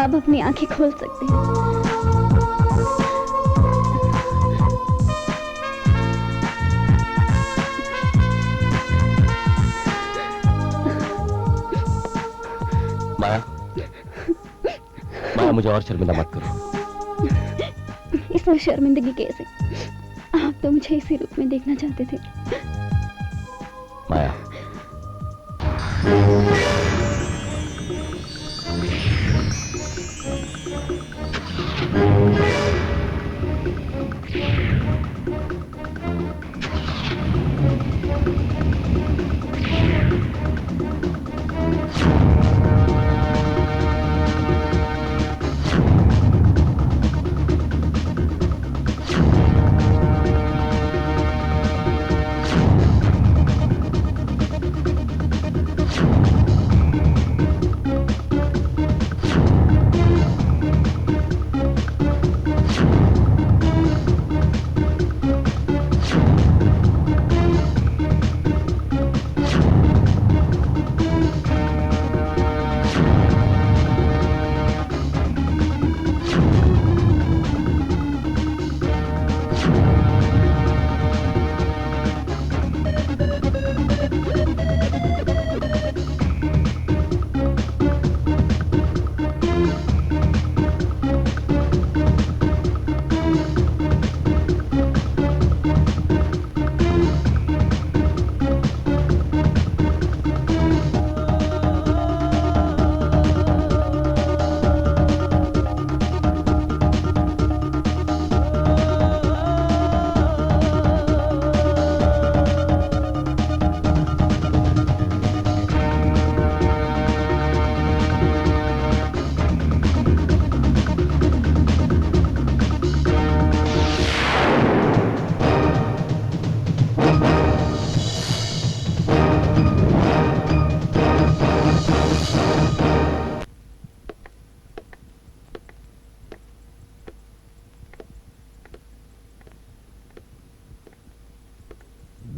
अब अपनी आंखें खोल सकते हैं। माया, माया मुझे और शर्मिंदा मत करो। इसमें शर्मिंदगी कैसे? आप तो मुझे इसी रूप में देखना चाहते थे। माया,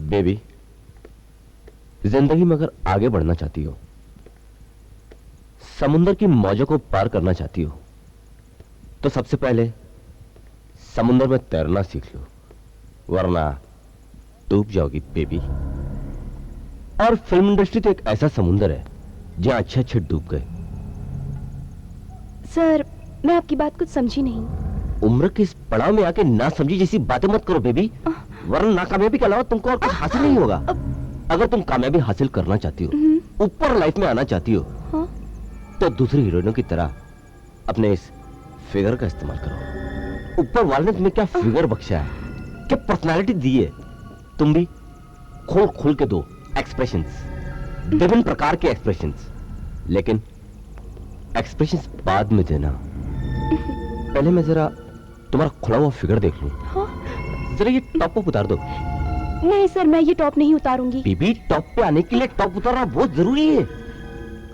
बेबी, जिंदगी में अगर आगे बढ़ना चाहती हो, समुंदर की मौजों को पार करना चाहती हो, तो सबसे पहले समुंदर में तैरना सीख लो, वरना डूब जाओगी बेबी। और फिल्म इंडस्ट्री तो एक ऐसा समुंदर है जहां अच्छे अच्छे डूब गए। सर, मैं आपकी बात कुछ समझी नहीं। उम्र के इस पड़ाव में आके ना समझी जैसी बातें मत करो बेबी, वरना नाकामयाबी के अलावा तुमको और कुछ हासिल नहीं होगा। अगर तुम कामयाबी हासिल करना चाहती हो, ऊपर लाइफ में आना चाहती हो, तो दूसरी हीरोइनों की तरह अपने इस फिगर का इस्तेमाल करो। ऊपर वाले ने तुम्हें क्या फिगर बख्शा है, क्या पर्सनालिटी दी है। तुम भी खोल खोल के दो एक्सप्रेशंस, विभिन्न प्रकार के एक्सप्रेशंस, लेकिन एक्सप्रेशंस बाद में देना। पहले मैं जरा तुम्हारा खुला हुआ फिगर देख लूं। जरा ये टॉप अप उतार दो। नहीं सर, मैं ये टॉप नहीं उतारूंगी। बीबी, टॉप पे आने के लिए टॉप उतारना बहुत जरूरी है।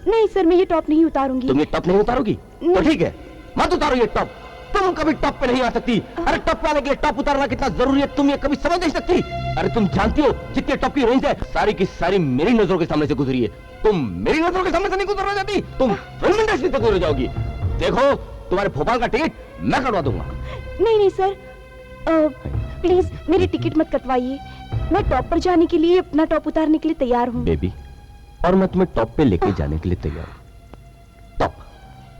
नहीं सर, मैं ये टॉप नहीं उतारूंगी। तुम ये टॉप नहीं उतारोगी? तो ठीक है, मत उतारो ये टॉप। तुम कभी टॉप पे नहीं आ सकती। अरे टॉप पे आने के लिए टॉप उतारना कितना जरूरी है तुम ये कभी समझ नहीं सकती। अरे तुम जानती हो जितने टॉप की रेंज है सारी की सारी मेरी नजरों के सामने से गुजरी है। तुम मेरी नजरों के सामने से नहीं गुजरना चाहती, तुम फिल्म इंडस्ट्री तक गुजर जाओगी। देखो, तुम्हारे भोपाल का टिकट मैं कटवा दूंगा। नहीं नहीं सर, प्लीज मेरी टिकट मत कटवाइए। मैं टॉप पर जाने के लिए, अपना टॉप उतारने के लिए तैयार हूँ। बेबी, और मैं तुम्हें टॉप पे लेके जाने के लिए तैयार हूँ। टॉप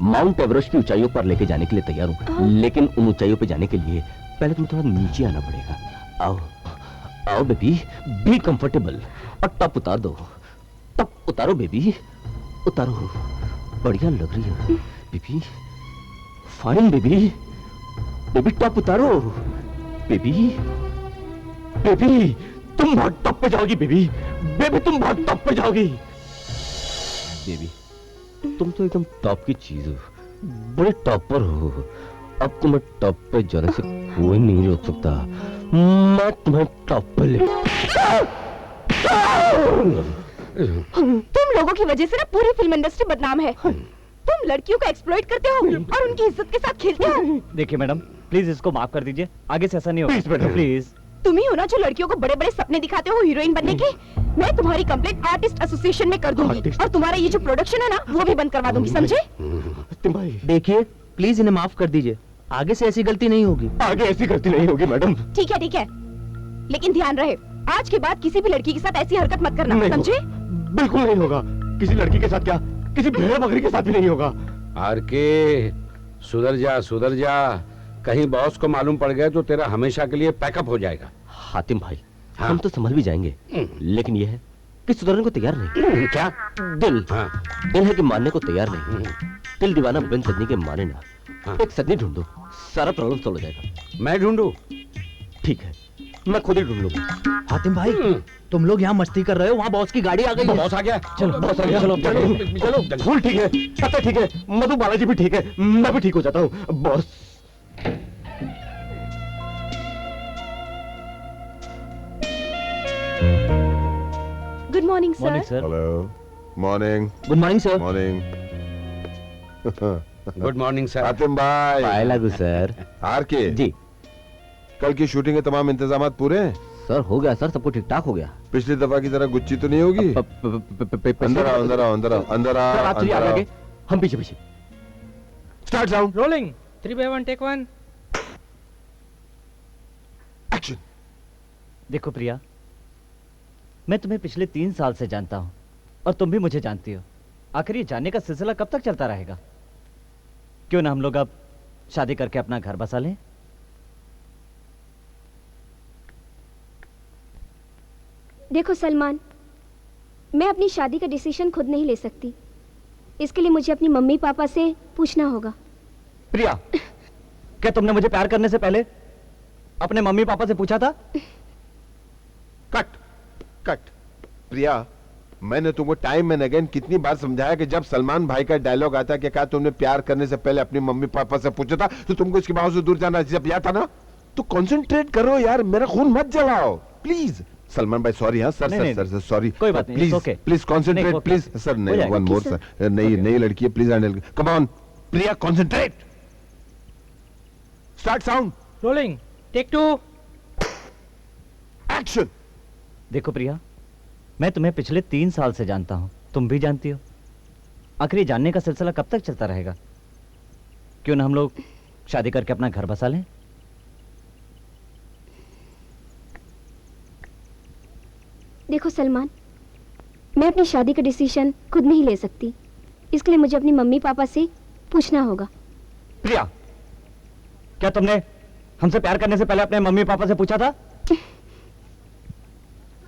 माउंट एवरेस्ट की ऊंचाइयों पर लेके जाने के लिए तैयार हूँ, लेकिन उन ऊंचाइयों पे जाने के लिए पहले तुम्हें थोड़ा नीचे आना पड़ेगा। आओ आओ बेबी, बी कंफर्टेबल और टॉप उतार दो। टॉप उतारो बेबी, उतारो। बढ़िया लग रही है baby, fine baby. Baby top उतारो बेबी। बेबी तुम बहुत टॉप पे जाओगी बेबी। बेबी तुम बहुत टॉप पे जाओगी। बेबी तुम तो एकदम टॉप की चीज हो, बड़े टॉपर हो। अब तुम्हें टॉप पे जाने से कोई नहीं रोक सकता। मैं तुम्हें टॉप पे ले। तुम लोगों की वजह से ना पूरी फिल्म इंडस्ट्री बदनाम है। तुम लड़कियों को एक्सप्लॉइट करते हो और उनकी इज्जत के साथ खेलते हो। देखिए मैडम, प्लीज इसको माफ कर दीजिए, आगे से ऐसा नहीं होगा प्लीज। तुम ही हो ना जो लड़कियों को बड़े बड़े सपने दिखाते हो हीरोइन बनने के। मैं तुम्हारी कंप्लेंट आर्टिस्ट एसोसिएशन में कर दूंगी और तुम्हारा ये जो प्रोडक्शन है ना वो भी बंद करवा दूंगी, समझे? हातिम भाई, देखिए प्लीज इन्हें माफ कर दीजिए, आगे से ऐसी गलती नहीं होगी। आगे ऐसी गलती नहीं होगी मैडम। ठीक है ठीक है, लेकिन ध्यान रहे आज के बाद किसी भी लड़की के साथ ऐसी हरकत मत करना, नहीं समझे? बिल्कुल नहीं होगा। किसी लड़की के साथ क्या, किसी भेड़ बकरी के साथ भी नहीं होगा। आर के सुधर जा, कहीं बॉस को मालूम पड़ गया तो तेरा हमेशा के लिए पैकअप हो जाएगा। हातिम भाई, हाँ। हम तो संभल भी जाएंगे, लेकिन यह है कि सुधरने को तैयार नहीं। क्या? दिल, हाँ। दिल है कि मानने को तैयार नहीं। दिल दीवाना बिन सजनी के माने ना। हाँ। एक सजनी ढूंढो, सारा प्रॉब्लम सॉल्व हो जाएगा। मैं ढूंढूं? ठीक है, मैं खुद ही ढूंढ लूंगा। हातिम भाई, तुम लोग यहाँ मस्ती कर रहे हो, वहाँ बॉस की गाड़ी आ गई है। बॉस आ गया। चलो बॉस आ गया, चलो फूल ठीक है, पता ठीक है, मधु बालाजी भी ठीक है, मैं भी ठीक हो जाता हूँ boss. Good morning morning sir. Sir. Hello, morning good morning sir. Morning. Good morning sir. Hatim भाई, पाए लागू सर। आर के जी कल की शूटिंग के तमाम इंतजाम पूरे हैं? सर, हो गया सर, सब कुछ ठीक ठाक हो गया। पिछली दफा की तरह गुच्ची तो नहीं होगी? अंदर आओ, अंदर आओ, अंदर आओ, अंदर आओ, सर, आप चलिए अंदर आगे, आओ। हम पीछे पीछे। Start sound, rolling 3 by 1 take 1। Action. देखो प्रिया, मैं तुम्हें पिछले 3 साल से जानता हूं और तुम भी मुझे जानती हो। आखिर ये जानने का सिलसिला कब तक चलता रहेगा? क्यों ना हम लोग अब शादी करके अपना घर बसा लें? देखो सलमान, मैं अपनी शादी का डिसीजन खुद नहीं ले सकती। इसके लिए मुझे अपनी मम्मी पापा से पूछना होगा। प्रिया, क्या तुमने मुझे प्यार करने से पहले अपने मम्मी पापा से पूछा था? Cut cut. प्रिया, मैंने तुमको टाइम एंड अगेन कितनी बार समझाया कि जब सलमान भाई का डायलॉग आता है कि क्या तुमने प्यार करने से पहले अपनी मम्मी पापा से पूछा था, तो तुमको इसके बावजूद से दूर जाना जब याद था ना? तो कंसंट्रेट करो यार, मेरा खून मत जलाओ प्लीज। सलमान भाई सॉरी। हाँ सर, नहीं, सर सॉरी, कोई बात नहीं, please it's okay. Please concentrate नहीं, प्लीज सर। हो नहीं, जाएगा। वन मोर सर, नई लड़की है, please handle. Come on Priya, concentrate. Start sound, rolling take 2। Action. देखो प्रिया, मैं तुम्हें पिछले 3 साल से जानता हूं, तुम भी जानती हो। आखिर ये जानने का सिलसिला कब तक चलता रहेगा? क्यों ना हम लोग शादी करके अपना घर बसा लें? देखो सलमान, मैं अपनी शादी का डिसीजन खुद नहीं ले सकती। इसके लिए मुझे अपनी मम्मी पापा से पूछना होगा। प्रिया, क्या तुमने हमसे प्यार करने से पहले अपने मम्मी पापा से पूछा था?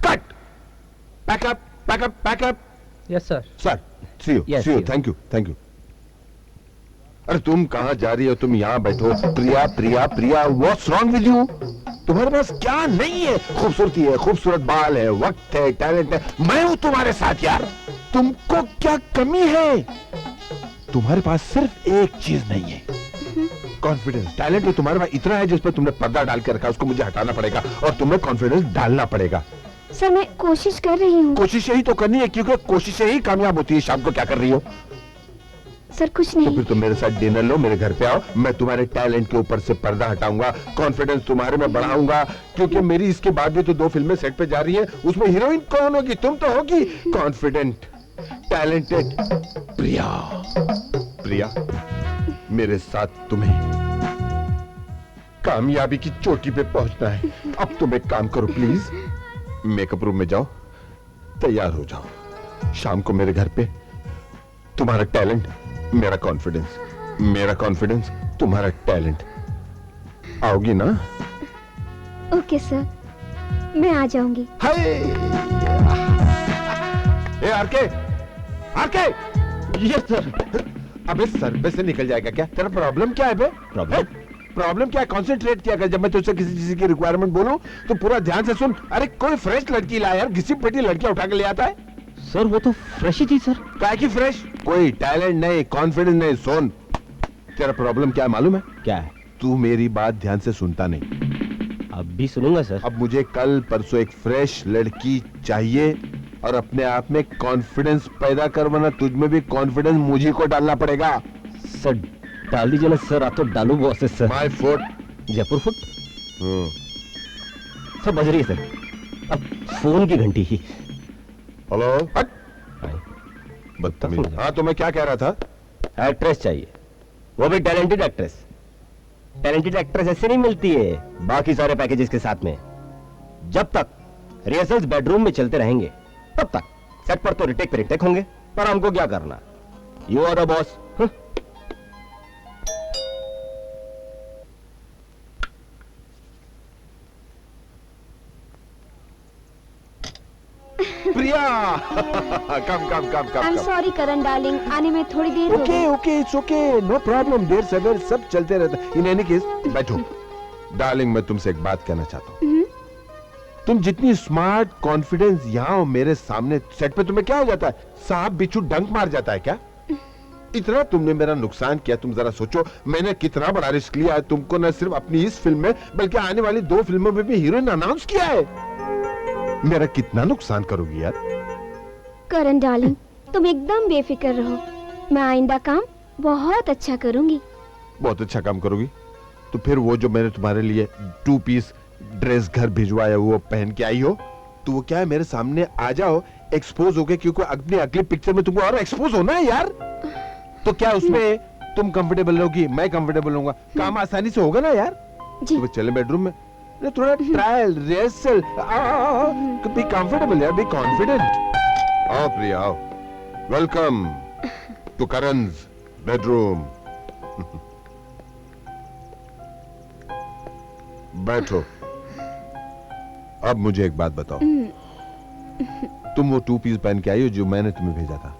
Cut. Pack up pack up pack up. Yes sir. Sir, see you, Yes, see you, see you. Thank you, thank you. अरे तुम कहाँ जा रही हो? तुम यहाँ बैठो। Priya Priya Priya, what's wrong with you? तुम्हारे पास क्या नहीं है? खूबसूरती है, खूबसूरत बाल है, वक्त है, टैलेंट है, मैं हूं तुम्हारे साथ यार। तुमको क्या कमी है? तुम्हारे पास सिर्फ एक चीज नहीं है, कॉन्फिडेंस। टैलेंट तो तुम्हारे पास इतना है जिस पर तुमने पर्दा डाल के रखा, उसको मुझे हटाना पड़ेगा और तुम्हें कॉन्फिडेंस डालना पड़ेगा। सर, मैं कोशिश कर रही हूँ। कोशिश यही तो करनी है, क्योंकि कोशिश ही कामयाब होती है। शाम को क्या कर रही हो? सर कुछ तो नहीं। फिर तुम मेरे साथ डिनर लो, मेरे घर पे आओ, मैं तुम्हारे टैलेंट के ऊपर से पर्दा हटाऊंगा, कॉन्फिडेंस तुम्हारे में बढ़ाऊंगा। क्योंकि मेरी इसके बाद भी तो 2 फिल्में सेट पे जा रही हैं, उसमें हीरोइन कौन होगी? तुम तो होगी। कॉन्फिडेंट, टैलेंटेड प्रिया। प्रिया, मेरे साथ तुम्हें कामयाबी की चोटी पे पहुंचना है। अब तुम एक काम करो प्लीज, मेकअप रूम में जाओ, तैयार हो जाओ। शाम को मेरे घर पे तुम्हारा टैलेंट, मेरा कॉन्फिडेंस, मेरा कॉन्फिडेंस, तुम्हारा टैलेंट। आओगी ना? ओके सर, मैं आ जाऊंगी। हाय! ए आरके, आरके! Yes sir. अबे सर पे से निकल जाएगा क्या? तेरा प्रॉब्लम क्या है बे? प्रॉब्लम क्या है? कंसंट्रेट किया कर। जब मैं तुझसे किसी चीज की रिक्वायरमेंट बोलूं तो पूरा ध्यान से सुन। अरे कोई फ्रेश लड़की ला यार, घिसी पिटी लड़कियां उठा के ले आता है। सर वो तो फ्रेश ही थी सर। काय की फ्रेश? कोई टैलेंट नहीं, कॉन्फिडेंस नहीं। सुन, तेरा प्रॉब्लम क्या है मालूम है? क्या है? तू मेरी बात ध्यान से सुनता नहीं। अब भी सुनूंगा सर। अब मुझे कल परसों एक फ्रेश लड़की चाहिए और अपने आप में कॉन्फिडेंस पैदा कर, वरना तुझ में भी कॉन्फिडेंस मुझे को डालना पड़ेगा। सर डाल दीजिए ना सर, आप तो डालू बॉस है sir. My foot. Jaipur foot. Sir बज रही है सर, अब फोन की घंटी ही। हेलो, बदतमीज। हाँ तो मैं क्या कह रहा था? एड्रेस चाहिए। वो भी टैलेंटेड एक्ट्रेस। टैलेंटेड एक्ट्रेस ऐसे नहीं मिलती है बाकी सारे पैकेजेस के साथ में। जब तक रिहर्सल्स बेडरूम में चलते रहेंगे तब तक सेट पर तो रिटेक पे रिटेक होंगे, पर हमको क्या करना? You are the boss. Priya come come come come I am come. Sorry Karan darling, आने में थोड़ी देर हो ओके गई। Okay it's okay, no problem. देर सवेर सब चलते रहता है। इन एनी केस बैठो। डार्लिंग, मैं तुमसे एक बात कहना चाहता हूँ। तुम जितनी स्मार्ट कॉन्फिडेंस यहाँ हो मेरे सामने सेट पे, तुम्हें क्या हो जाता है? सांप बिच्छू डंक मार जाता है क्या? इतना तुमने मेरा नुकसान किया। तुम जरा सोचो मैंने कितना बड़ा रिस्क लिया है। तुमको न सिर्फ अपनी इस फिल्म में बल्कि आने वाली 2 फिल्मों में भी हीरोइन अनाउंस किया है। मेरा कितना नुकसान करोगी यार? करण डार्लिंग, तुम एकदम बेफिक्र रहो, मैं आइंदा काम बहुत अच्छा करूंगी। बहुत अच्छा काम करोगी तो फिर वो जो मैंने तुम्हारे लिए 2 पीस ड्रेस घर भिजवाया वो पहन के आई हो, तो वो क्या है मेरे सामने आ जाओ एक्सपोज होके, क्योंकि अपनी अगली पिक्चर में तुमको और एक्सपोज होना है यार। तो क्या उसमें तुम कंफर्टेबल रहोगी, मैं कंफर्टेबल रहूंगा, काम आसानी से होगा ना यार? जी। तो चले बेडरूम में, थोड़ा ट्रायल रिहर्सल, बी कंफर्टेबल यार, बी कॉन्फिडेंट। आओ प्रिया आओ, वेलकम टू करण's बेडरूम। बैठो। अब मुझे एक बात बताओ, तुम वो 2 पीस पहन के आई हो जो मैंने तुम्हें भेजा था?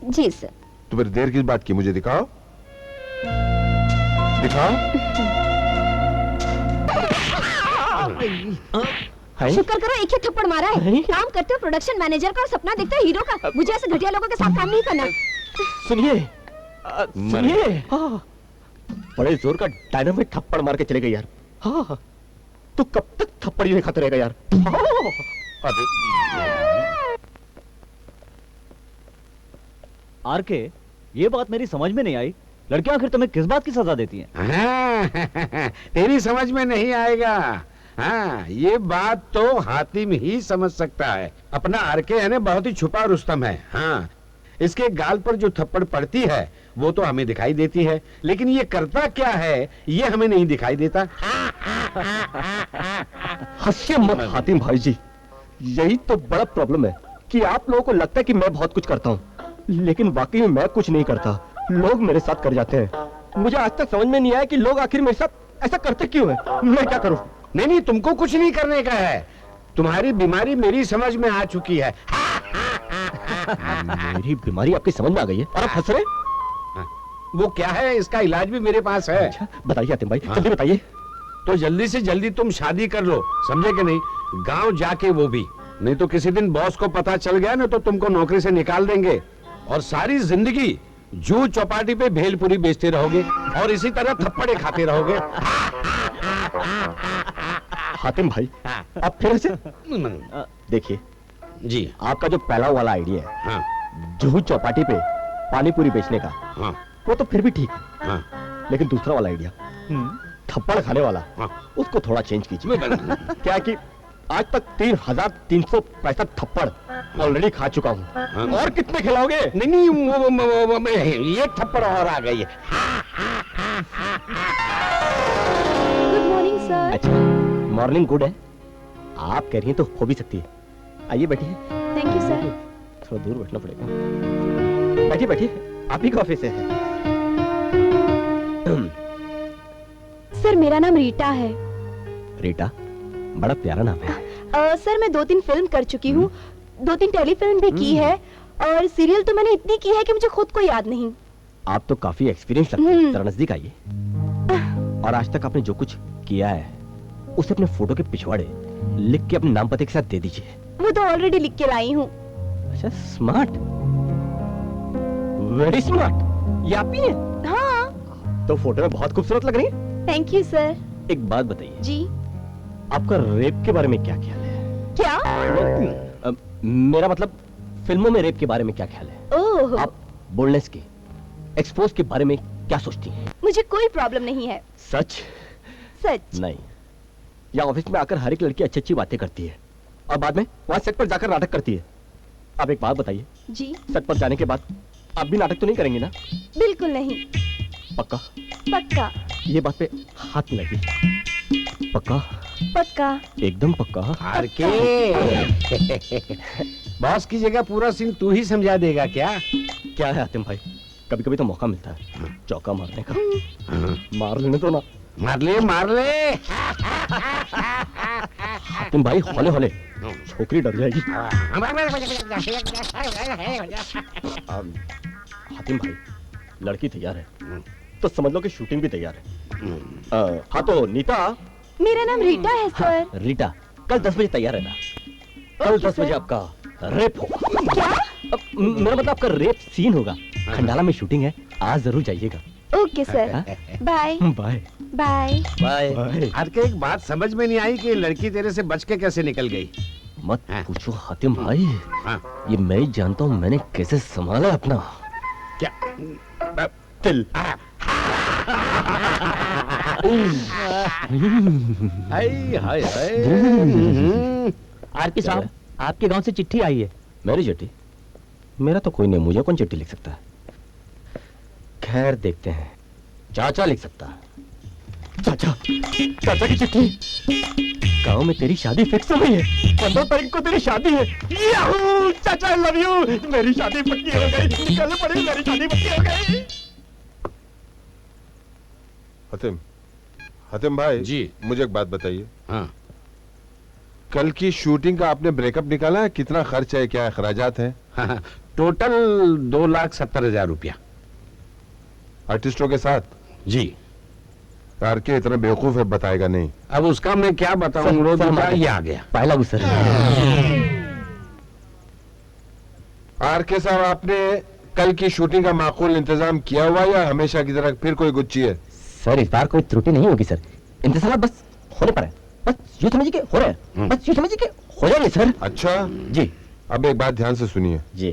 जी सर। तो फिर देर किस बात की? मुझे दिखाओ दिखाओ। शुक्र करो एक ही थप्पड़ मारा है। काम करते हो प्रोडक्शन मैनेजर का और सपना देखते हो हीरो का। मुझे ऐसे घटिया लोगों के साथ काम नहीं करना। सुनिए सुनिए, बड़े जोर का डायनामिट थप्पड़ मार के चले गए यार। हाँ, तो कब तक थप्पड़ ही खाते रहेगा यार? अरे आर के, ये बात मेरी समझ में नहीं आई। लड़कियां आखिर तुम्हें किस बात की सजा देती हैं? हाँ, तेरी समझ में नहीं आएगा। हाँ, ये बात तो हातिम ही समझ सकता है। अपना आरके है ना, बहुत ही छुपा रुस्तम है। हाँ, इसके गाल पर जो थप्पड़ पड़ती है वो तो हमें दिखाई देती है, लेकिन ये करता क्या है ये हमें नहीं दिखाई देता। हंसिए मत हातिम भाई जी, यही तो बड़ा प्रॉब्लम है कि आप लोगों को लगता है कि मैं बहुत कुछ करता हूँ, लेकिन वाकई में मैं कुछ नहीं करता। लोग मेरे साथ कर जाते हैं। मुझे आज तक समझ में नहीं आया कि लोग आखिर मेरे साथ ऐसा करते क्यों है। मैं क्या करूँ? नहीं नहीं, तुमको कुछ नहीं करने का है। तुम्हारी बीमारी मेरी समझ में आ चुकी है। मेरी बीमारी आपकी समझ में आ गई है और आप हंस रहे? वो क्या है, इसका इलाज भी मेरे पास है। अच्छा, बताइए हातिम भाई, जल्दी बताइए। तो जल्दी से जल्दी तुम शादी कर लो, समझे कि नहीं? गांव जाके वो भी, नहीं तो किसी दिन बॉस को पता चल गया ना तो तुमको नौकरी से निकाल देंगे और सारी जिंदगी जू चौपाटी पे भेलपुरी बेचते रहोगे और इसी तरह थप्पड़े खाते रहोगे। हातिम भाई, आप फिर से देखिए जी, आपका जो पहला वाला आइडिया है, हाँ जूहू चौपाटी पे पानी पूरी बेचने का, हाँ वो तो फिर भी ठीक है, हाँ लेकिन दूसरा वाला आइडिया थप्पड़ खाने वाला, हाँ। उसको थोड़ा चेंज कीजिए। क्या है कि आज तक 3,365 थप्पड़ ऑलरेडी खा चुका हूँ, और कितने खिलाओगे? नहीं नहीं, वो ये थप्पड़ और आ गई है। Good morning sir. अच्छा, मॉर्निंग गुड है, आप कह रही हैं तो हो भी सकती है। आइए बैठिए। Thank you sir. थोड़ा दूर बैठना पड़ेगा। बैठिए बैठिए, आप ही का ऑफिस है। सर मेरा नाम रीटा है। रीटा, बड़ा प्यारा नाम है। सर मैं 2-3 फिल्म कर चुकी हूँ, 2-3 टेलीफिल्म भी की है, और सीरियल तो मैंने इतनी की है कि मुझे खुद को याद नहीं। आप तो काफी एक्सपीरियंस लगते हैं। जरा नजदीक आइए। और आज तक आपने जो कुछ किया है उसे अपने फोटो के पिछवाड़े लिख के अपने नाम पते के साथ दे दीजिए। वो तो ऑलरेडी लिख के लाई हूँ। अच्छा, स्मार्ट, वेरी स्मार्ट। ये आप ही हैं? हाँ। तो फोटो में बहुत खूबसूरत लग रही है। Thank you sir. एक बात बताइए जी। आपका रेप के बारे में क्या ख्याल है? क्या? मेरा मतलब फिल्मों में रेप के बारे में क्या ख्याल है? ओह, आप बोल्डनेस के, एक्सपोज के बारे में क्या सोचती हैं? मुझे कोई प्रॉब्लम नहीं है। सच? सच नहीं, या ऑफिस में आकर हर एक लड़की अच्छी अच्छी बातें करती है और बाद में वहां सेट पर जाकर नाटक करती है। आप एक बात बताइए, जी। सेट पर जाने के बाद आप भी नाटक तो नहीं करेंगी ना? बिल्कुल नहीं। पक्का? पक्का ये बात पे हाथ लगी। पक्का? पक्का। एकदम पक्का? आरके बॉस की जगह पूरा सीन तू ही समझा देगा क्या? क्या है हातिम भाई, कभी कभी तो मौका मिलता है चौका मारने का। मार लेने तो ना। मार ले मार ले। हातिम भाई हौले हौले, छोकरी डर जाएगी। हातिम भाई लड़की तैयार है तो समझ लो कि शूटिंग भी तैयार है। हाँ तो नीता। मेरा नाम रीटा है सर। रीटा, कल 10 बजे तैयार रहना। कल 10 बजे आपका रेप होगा। क्या? मेरा मतलब आपका रेप सीन होगा। खंडाला में शूटिंग है, आज जरूर जाइएगा। Okay sir, bye bye bye. Bye. RK एक बात समझ में नहीं आई कि लड़की तेरे से बच के कैसे निकल गई। मत पूछो हातिम भाई, ये मैं ही जानता हूँ मैंने कैसे संभाला अपना क्या दिल। हाय हाय हाय। आरपी साहब, आपके गांव से चिट्ठी आई है। मेरी चिट्ठी? मेरा तो कोई नहीं, मुझे कौन चिट्ठी लिख सकता है? खैर देखते हैं। चाचा लिख सकता है। चाचा, चाचा की चिट्ठी। गांव में तेरी शादी फिक्स हो गई है, 15 तारीख को तेरी शादी है। याहू! चाचा आई लव यू, मेरी शादी पक्की हो गई। निकलने पड़ी, मेरी शादी पक्की हो गई। हतिम, हतिम भाई जी। मुझे एक बात बताइए। हाँ। कल की शूटिंग का आपने ब्रेकअप निकाला है? कितना खर्च है, क्या अखराजात है? हाँ, टोटल 2,70,000 रुपया। आर्टिस्टों के साथ? जी। यार के इतना बेवकूफ है, बताएगा नहीं। अब उसका मैं क्या बताऊं, रोज ये आ गया। पहला गुस्सा। आर के साहब, आपने कल की शूटिंग का माकूल इंतजाम किया हुआ या हमेशा की तरह फिर कोई गुच्ची है? सर इस बार कोई त्रुटि नहीं होगी सर, इंतजाम बस होने पर है। बस यूं समझिए कि हो रहे हैं, बस यूं समझिए कि हो जाएंगे सर। अच्छा जी। अब एक बात ध्यान से सुनिए जी।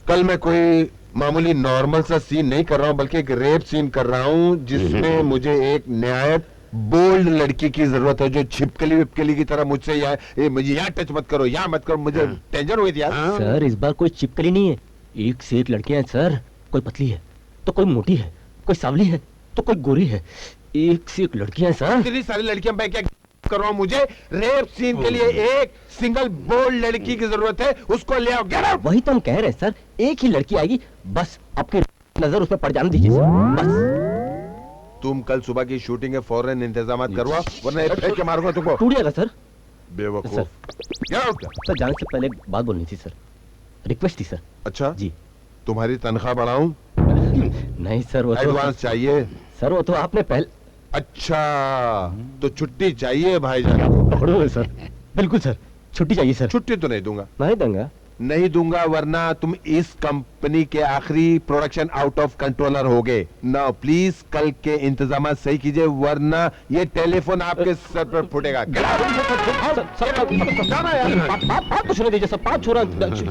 कल मैं कोई मामूली नॉर्मल सा सीन नहीं कर रहा हूं, बल्कि एक रेप सीन कर रहा हूं जिसमें मुझे एक नहायत बोल्ड लड़की की जरूरत है जो छिपकली विपकली की तरह मुझसे मुझे यहाँ टच मत करो, यहाँ मत करो, मुझे टेंशन हो गई थी यार। सर इस बार कोई चिपकली नहीं है, एक से एक लड़कियां हैं सर। कोई पतली है तो कोई मोटी है, कोई सांवली है तो कोई गोरी है, एक से एक लड़कियां हैं सर। इतनी सारी लड़कियां मैं क्या कर रहा हूं? मुझे रेप सीन के लिए एक सिंगल बोल्ड लड़की की जरूरत है, उसको ले आओ। Get out. वही तो हम कह रहे हैं सर, एक ही लड़की आएगी, बस आपकी नजर उस पर पड़ जाने दीजिए सर, बस। तुम कल सुबह की शूटिंग है, फौरन इंतजाम करवा, वरना एक फेंक के मारूंगा तुमको। टूट जाएगा सर। बेवकूफ। सर। Get out. सर जाने से पहले एक बात बोलनी थी सर, रिक्वेस्ट थी सर। अच्छा जी। तुम्हारी तनख्वाह बढ़ाऊं? नहीं सर, वो तो एडवांस चाहिए? सर वो तो आपने पहले। अच्छा तो छुट्टी चाहिए भाईजान को? पकड़ो सर। बिल्कुल सर, छुट्टी चाहिए सर। छुट्टी तो नहीं दूंगा। नहीं दूंगा? नहीं दूंगा, वरना तुम इस कंपनी के आखिरी प्रोडक्शन आउट ऑफ कंट्रोलर होगे। नाउ प्लीज कल के इंतजाम सही कीजिए, वरना ये टेलीफोन आपके सर पर फूटेगा। जाना यार, बात तो सुने दीजिए सर। 5 छोरा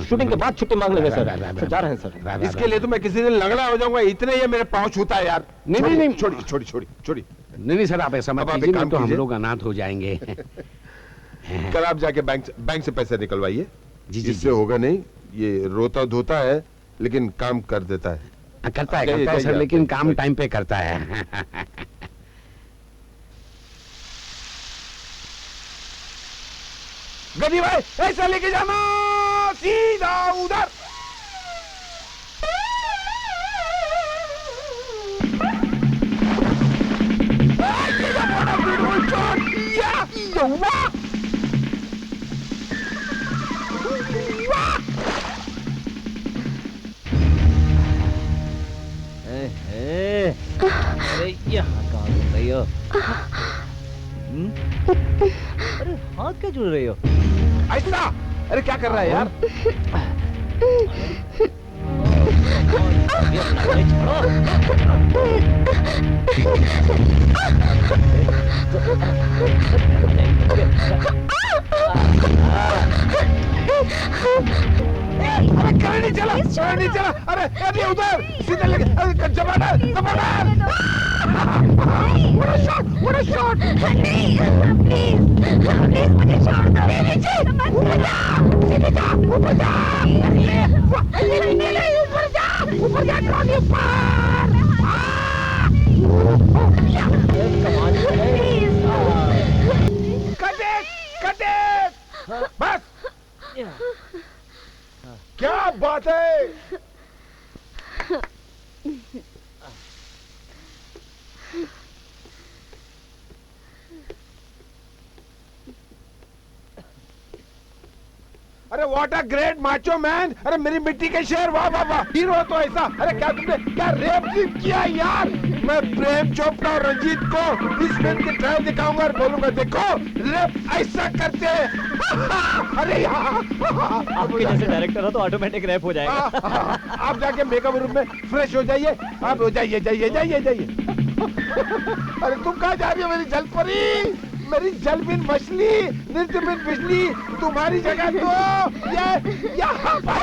शूटिंग के बाद छुट्टी मांग लेंगे सर। सर जा रहे हैं सर। इसके लिए तो मैं किसी दिन लंगड़ा हो जाऊंगा, इतने ये मेरे पाँव छूता है यार। नहीं, छोड़ी छोड़ी छोड़ी छोड़ी। नहीं सर, आप ऐसा मत अब आप एक कीजिए, काम तो हम कीजिए। लोग अनाथ हो जाएंगे। कल आप जाके बैंक से पैसे निकलवाइए। जी, जी, इससे होगा नहीं, ये रोता धोता है लेकिन काम कर देता है। करता है जाइए, सर, जाइए, लेकिन जाइए। काम टाइम पे करता है। गदी भाई ऐसा लेके जाना सीधा उधर। अरे यहाँ कहाँ घूम रही हो? अरे हाथ क्या जुड़ रही हो? ऐसा अरे क्या कर रहा है यार? अरे करे नहीं चला, करे नहीं चला। अरे उधर सीधे लगे। अरे जबरदस्त जबरदस्त। What a shot! What a shot! नहीं, please, please मुझे छोड़ दो। नीचे, ऊपर जा, सीधे जा, ऊपर जा। नहीं, ऊपर जा, ट्रॉली ऊपर। कट इट बस। क्या बात है? अरे what a great macho man. अरे मेरी मिट्टी के शेर, वाह वाह वाह, हीरो तो ऐसा। अरे क्या तुमने क्या रेप किया यार। मैं प्रेम चोपड़ा और रंजीत को इस फिल्म की ट्रायल दिखाऊंगा और बोलूंगा देखो रेप ऐसा करते हैं। अरे यार आपके जैसे डायरेक्टर हो तो ऑटोमेटिक रैप हो जाएगा। आप जाके मेकअप रूम में फ्रेश हो जाइए। आप हो जाइए जाइए जाइए जाइए। अरे तुम कहाँ जा रही हो मेरी जलपरी, मेरी जल बिन मछली, नृत्य बिन बिजली, तुम्हारी जगह तो ये यहाँ पर।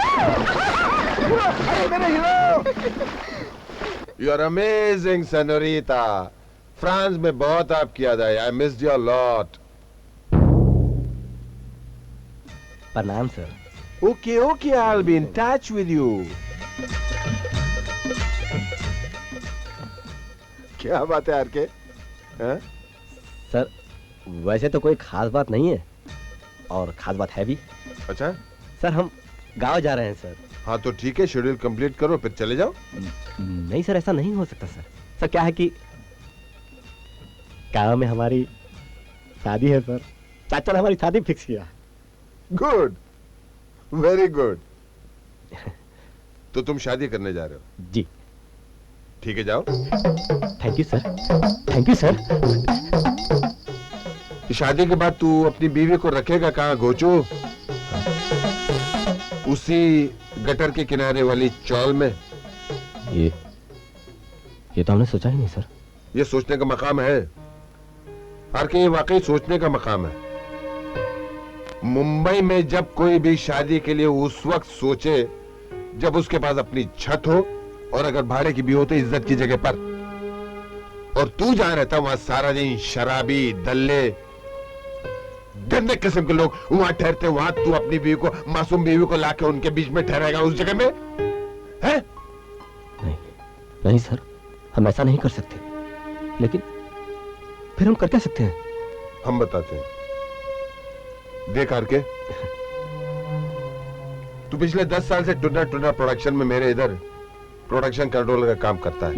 अरे मेरे hero. You are amazing senorita. France में बहुत आपकी याद आई। I missed your lot. प्रणाम sir. Okay okay, I will be in touch with you. क्या बात है आरके? हाँ? सर वैसे तो कोई खास बात नहीं है, और खास बात है भी। अच्छा सर हम गांव जा रहे हैं सर। हाँ तो ठीक है, शेड्यूल कंप्लीट करो फिर चले जाओ। नहीं सर, ऐसा नहीं हो सकता सर। सर क्या है कि गांव में हमारी शादी है सर। चाचा ने हमारी शादी फिक्स किया। Good, very good. तो तुम शादी करने जा रहे हो? जी। ठीक है जाओ। Thank you sir. Thank you sir. शादी के बाद तू अपनी बीवी को रखेगा कहाँ घोचू? उसी गटर के किनारे वाली चौल में? ये तो हमने सोचा ही नहीं सर। ये सोचने का मकाम है हर के, ये वाकई सोचने का मकाम है। मुंबई में जब कोई भी शादी के लिए उस वक्त सोचे जब उसके पास अपनी छत हो, और अगर भाड़े की भी हो तो इज्जत की जगह पर। और तू जहां रहता वहां सारा दिन शराबी, दल्ले, गंदे किस्म के लोग वहां ठहरते, वहां तू अपनी बीवी को, मासूम बीवी को लाके उनके बीच में ठहराएगा उस जगह में? है? नहीं सर, हम ऐसा नहीं कर सकते। लेकिन फिर हम कर क्या सकते हैं? हम बताते हैं। देख आरके, तू पिछले 10 साल से टुना टुना प्रोडक्शन में मेरे इधर प्रोडक्शन कंट्रोलर का काम करता है।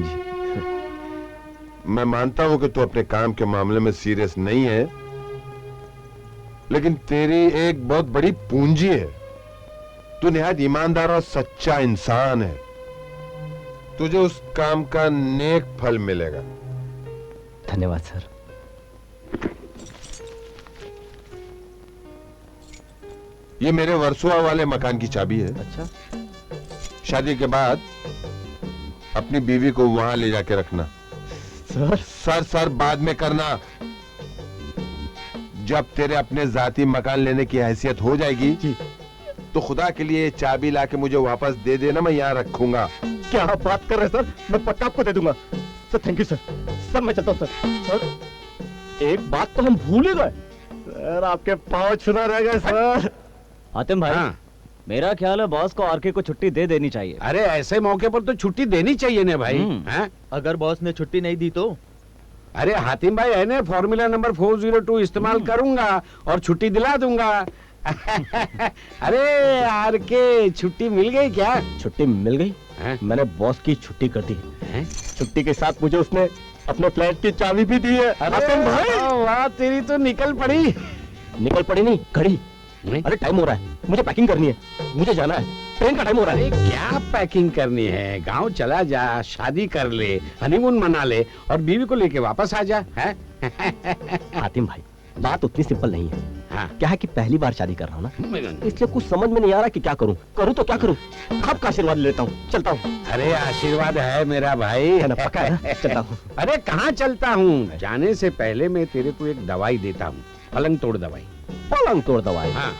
मैं मानता हूं कि तू अपने काम के मामले में सीरियस नहीं है, लेकिन तेरी एक बहुत बड़ी पूंजी है। तू निहायत ईमानदार और सच्चा इंसान है। तुझे उस काम का नेक फल मिलेगा। धन्यवाद सर। ये मेरे वर्सोवा वाले मकान की चाबी है। अच्छा। शादी के बाद अपनी बीवी को वहां ले जाके रखना। सर सर बाद में करना। जब तेरे अपने जाती मकान लेने की हैसियत हो जाएगी जी, तो खुदा के लिए चाबी लाके मुझे वापस दे देना, मैं यहाँ रखूंगा। क्या आप बात कर रहे हैं सर? मैं पक्का आपको दे दूंगा sir. Thank you sir. Sir मैं चलता हूँ सर। सर एक बात तो हम भूल ही गए सर, आपके पाँव छूना रह गए सर। हातिम भाई, हाँ। मेरा ख्याल है बॉस को आरके को छुट्टी दे देनी चाहिए। अरे ऐसे मौके पर तो छुट्टी देनी चाहिए ना भाई। हैं? अगर बॉस ने छुट्टी नहीं दी तो? अरे हातिम भाई है ना, फॉर्मूला नंबर 402 इस्तेमाल करूंगा और छुट्टी दिला दूंगा। अरे आरके, छुट्टी मिल गई क्या? छुट्टी मिल गई। हैं? मैंने बॉस की छुट्टी कर दी। हैं? छुट्टी के साथ मुझे उसने अपने फ्लैट की चाबी भी दी है। अरे वाह, तेरी तो निकल पड़ी। निकल पड़ी नहीं, घड़ी। नहीं? अरे टाइम हो रहा है, मुझे पैकिंग करनी है, मुझे जाना है, ट्रेन का टाइम हो रहा अरे है। क्या पैकिंग करनी है? गांव चला जा, शादी कर ले, हनीमून मना ले और बीवी को लेके वापस आ जा। है? हातिम भाई, बात उतनी सिंपल नहीं है। हाँ। क्या है कि पहली बार शादी कर रहा हूँ ना, इसलिए कुछ समझ में नहीं आ रहा कि क्या करूँ। करूँ तो क्या करूँ? आपका आशीर्वाद लेता हूँ, चलता हूँ। अरे आशीर्वाद है मेरा भाई। है ना, पक्का है ना? चलता हूँ। अरे कहाँ चलता हूँ? जाने से पहले मैं तेरे को एक दवाई देता हूँ, पलंग तोड़ दवाई। पलंग तोड़ दवाई? हाँ।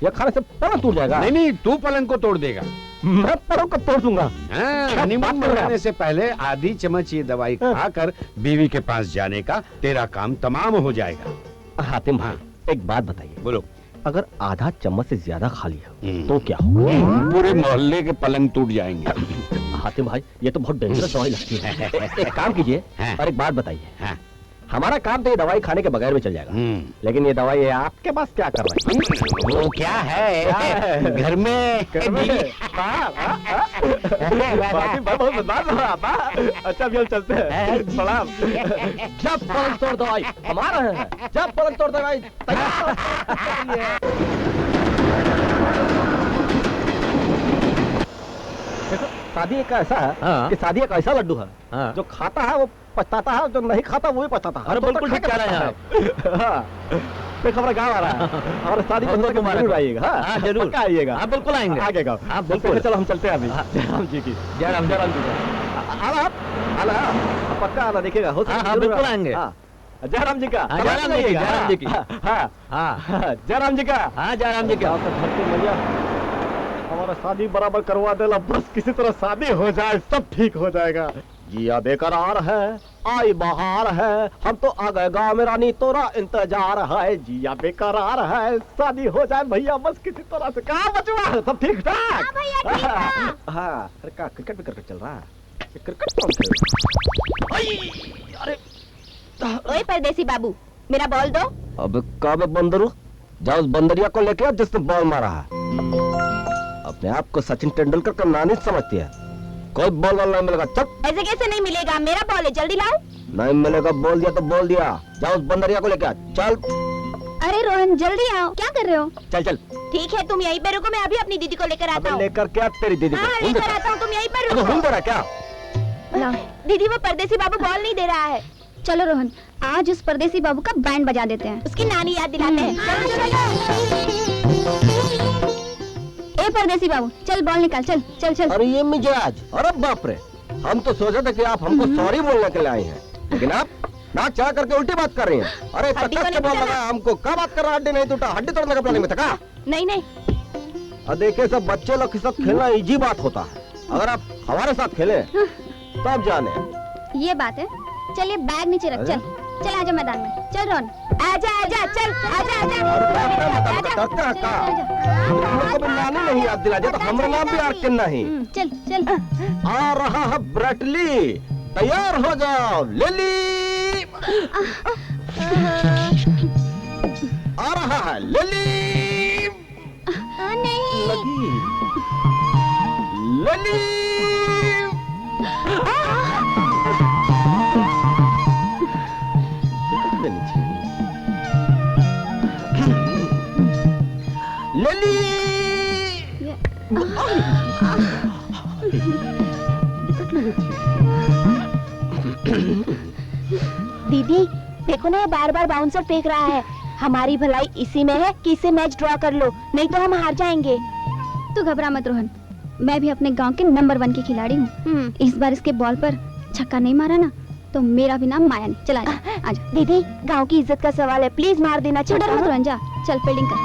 यह खाने से पलंग टूट जाएगा? नहीं नहीं, तू पलंग को तोड़ देगा। मैं पलंग को तोड़ दूंगा। हाँ, क्या हनीमून बात कर रहे हैं मनाने से पहले आधी चम्मच ये दवाई खाकर बीवी के पास जाने का तेरा काम तमाम हो जाएगा। हातिम भाई, एक बात बताइए। बोलो। अगर आधा चम्मच से ज्यादा खा लिया तो क्या होगा? पूरे मोहल्ले के पलंग टूट जाएंगे। हातिम भाई ये तो बहुत डेंजरस दवाई लगती है। एक काम कीजिए हाँ। और एक बात बताइए। हाँ। हमारा काम तो ये दवाई खाने के बगैर में चल जाएगा, लेकिन ये दवाई है आपके पास क्या कर रही है? वो क्या है घर में अच्छा अभी हम चलते हैं। प्रणाम। जब पलंग तोड़ दवाई हमारा है, जब पलंग तोड़ दवाई तैयार। देखो शादी एक ऐसा है कि शादी एक ऐसा लड्डू है जो खाता है वो पछताता है, जो नहीं खाता वो भी पछताता है। अरे बिल्कुल ठीक कह रहे हैं आप। देखो हमारा गाँव आ रहा है, हमारा शादी जरूर आइएगा। हाँ जरूर पक्का आइएगा। हाँ बिल्कुल आएंगे। आगे गाँव। हाँ बिल्कुल। चलो हम चलते हैं अभी। जयराम जी की जयराम जी आना आप, आना पक्का आना, देखिएगा हो हाँ, बिल्कुल आएंगे। जयराम जी का। हाँ, जयराम जी की, जयराम जी की। हाँ हाँ जयराम जी का। हाँ जयराम जी का। भैया हमारा शादी बराबर करवा देला, बस किसी तरह शादी हो जाए सब ठीक हो जाएगा। जिया बेकरार है आई बहार है, हम तो आ गए गाँव में रानी तोरा इंतजार है। जिया बेकरार है शादी हो जाए भैया बस किसी तरह से। कहाँ बचवा सब ठीक ठाक? हाँ अरे क्या क्रिकेट भी क्रिकेट चल रहा है? क्रिकेट कौन खेल? अरे ओए परदेसी बाबू, मेरा बॉल दो। अब कब बंदरू जाओ उस बंदरिया को लेके आओ जिसने बॉल मारा है। अपने आप को सचिन तेंदुलकर का नानी समझती है, कोई बॉल वाला नहीं मिलेगा। चल ऐसे कैसे नहीं मिलेगा, मेरा बॉल है, जल्दी लाओ। नहीं मिलेगा, बोल दिया तो बोल दिया। जाओ उस बंदरिया को लेके आ। चल अरे रोहन जल्दी आओ, क्या कर रहे हो? चल चल। ठीक है तुम यहीं पे रुको, मैं अभी अपनी दीदी को लेकर आता अबे हूँ। लेकर क्या तेरी दीदी को? हाँ हूँ लेकर देता। आता हूँ, तुम यहीं पर अबे हूँ रुको। दे रहा क्या? लाओ। दीदी वो परदेसी बाबू बॉल नहीं दे रहा है, चलो रोहन आज उस परदेसी बाबू का बैंड बजा देते हैं। उसकी नानी याद दिलाते हैं। ए परदेसी बाबू चल बॉल निकाल, चल चल चल। अरे ये मिजाज, अरे बाप रे, हम तो सोचे थे कि आप हमको सॉरी बोलने के लिए आए हैं, लेकिन आप नाक चढ़ा करके उल्टी बात कर रही हैं। अरे हड्डी को कस के नहीं बॉल टूटा लगा हमको, क्या बात कर रहा? हड्डी नहीं टूटा, हड्डी तोड़ने का प्लानिंग में था क्या? नहीं नहीं, और देखिए सब बच्चे लोग के साथ खेलना इजी बात होता है, अगर आप हमारे साथ खेले तब जाने। ये बात है, चलिए बैग नीचे रख, चल चल आजा मैदान में, चल रोहन आजा आजा, चल आजा आजा। हमको भी नानी नहीं याद दिला दिया तो हमारा नाम भी आर्किन नहीं। चल चल। आ रहा है ब्रेटली, तैयार हो जाओ। लिली आ रहा है, लिली नहीं लगी लिली। लिली दीदी देखो ना, ये बार बार बाउंसर फेंक रहा है। हमारी भलाई इसी में है कि इसे मैच ड्रॉ कर लो, नहीं तो हम हार जाएंगे। तू घबरा मत रोहन, मैं भी अपने गांव के नंबर 1 की खिलाड़ी हूँ। इस बार इसके बॉल पर छक्का नहीं मारा ना तो मेरा भी नाम माया नहीं। चला आजा। दीदी गांव की इज्जत का सवाल है, प्लीज मार देना। छोटा मत रोहन, जा चल फील्डिंग कर।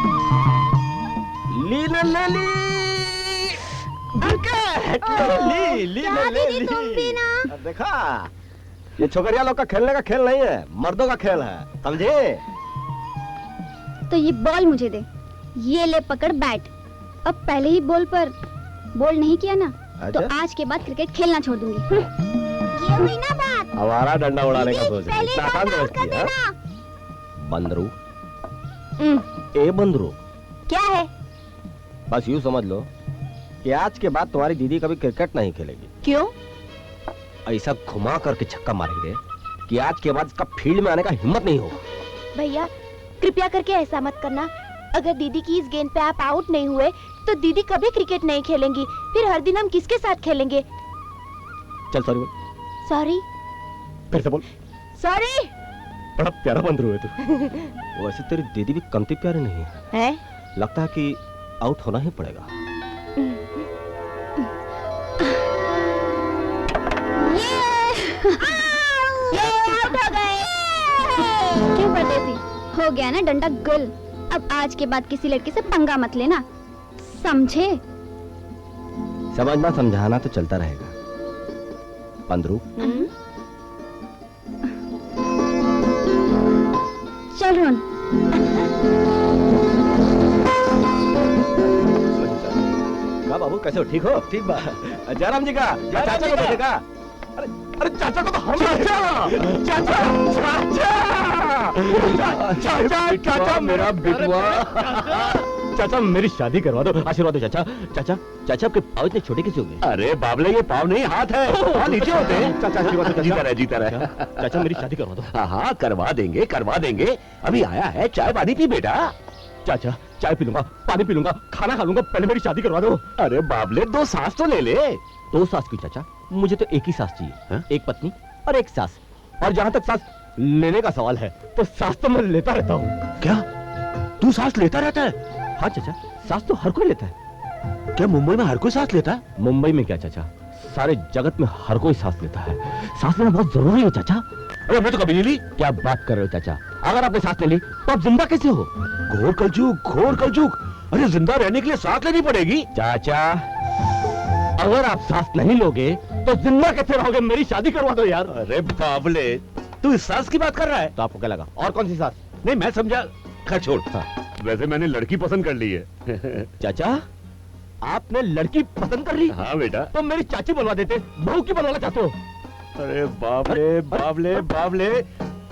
देखा, ये छोकरिया लोग का खेलने का खेल नहीं है, मर्दों का खेल है, समझे? तो ये बॉल मुझे दे, ये ले पकड़ बैट। अब पहले ही बॉल पर बॉल नहीं किया ना तो अच्छा? आज के बाद क्रिकेट खेलना छोड़ दूंगी। ये हुई ना बात। हमारा डंडा उड़ाने का दीदी, सोच रही पहले इतना आसान बॉल आउट समझती कर है? देना। बंदरू ए बंदरू, क्या है? बस यूँ समझ लो कि आज के बाद तुम्हारी दीदी कभी क्रिकेट नहीं खेलेगी। क्यों? ऐसा घुमा करके छक्का मारेंगे कि आज के बाद इसका फील्ड में आने का हिम्मत नहीं होगा। भैया कृपया करके ऐसा मत करना। अगर दीदी की इस गेंद पे आप आउट नहीं हुए तो दीदी कभी क्रिकेट नहीं खेलेंगी, फिर हर दिन हम किसके साथ खेलेंगे? चल सॉरी बोल, सॉरी फिर से बोल। सॉरी। बड़ा प्यारा बंदरू है तू। वैसे तेरी दीदी भी कमती प्यारी नहीं है, लगता है कि आउट होना ही पड़ेगा। ये आउट हो गए। क्यों परदेसी, हो गया ना डंडा गुल। अब आज के बाद किसी लड़की से पंगा मत लेना, समझे? समझना समझाना तो चलता रहेगा। बंदरू चल रोहन। क्या बाबू कैसे हो? ठीक हो? ठीक बा। जयराम जी का चाचा को तो देखा। अरे अरे चाचा को तो हम चाचा मेरा बिटुआ। चाचा मेरी शादी करवा दो, आशीर्वाद दो चाचा। चाचा चाचा आपके पाँव इतने छोटे कैसे हो गए? अरे बाबले, ये पाँव नहीं हाथ है, पाँव नीचे होते हैं। चाचा आशीर्वाद दो, जीता रहे, जीता रहे। चाचा मेरी शादी करवा दो। हाँ हाँ, करवा देंगे, करवा देंगे। अभी आया है, चाय पानी पी बेटा। चाचा चाय पी लूंगा, पानी पी लूंगा, खाना खा लूंगा, पहले मेरी शादी करवा दो। अरे बाबले, 2 सांस तो ले ले। 2 सास की चाचा? मुझे तो एक ही सास चाहिए। हाँ? एक पत्नी और एक सास। और जहाँ तक सास लेने का सवाल है तो सास तो मैं लेता रहता हूँ। क्या तू सांस लेता रहता है? हाँ चाचा, सास तो हर कोई लेता है। क्या मुंबई में हर कोई सांस लेता है? मुंबई में क्या चाचा, सारे जगत में हर कोई सांस लेता है। सांस लेना बहुत जरूरी है चाचा। अरे मैं तो कभी नहीं ली। क्या बात कर रहे हो चाचा? अगर आपने सांस ले ली तो आप जिंदा कैसे हो? घोर कलजुग, घोर कलजुग। अरे जिंदा रहने के लिए सांस लेनी पड़ेगी। चाचा अगर आप सांस नहीं लोगे तो जिंदा कैसे रहोगे? मेरी शादी करवा दो यार। अरे बाबले, तू इस सांस की बात कर रहा है? तो आपको क्या लगा और कौन सी सांस? नहीं, मैं समझा। खैर छोड़। हाँ। वैसे मैंने लड़की पसंद कर ली है। चाचा आपने लड़की पसंद कर ली? हाँ बेटा। तो मेरी चाची बनवा देते, बहू की बनवाना चाहते हो? अरे बाबले बाबले बाबले,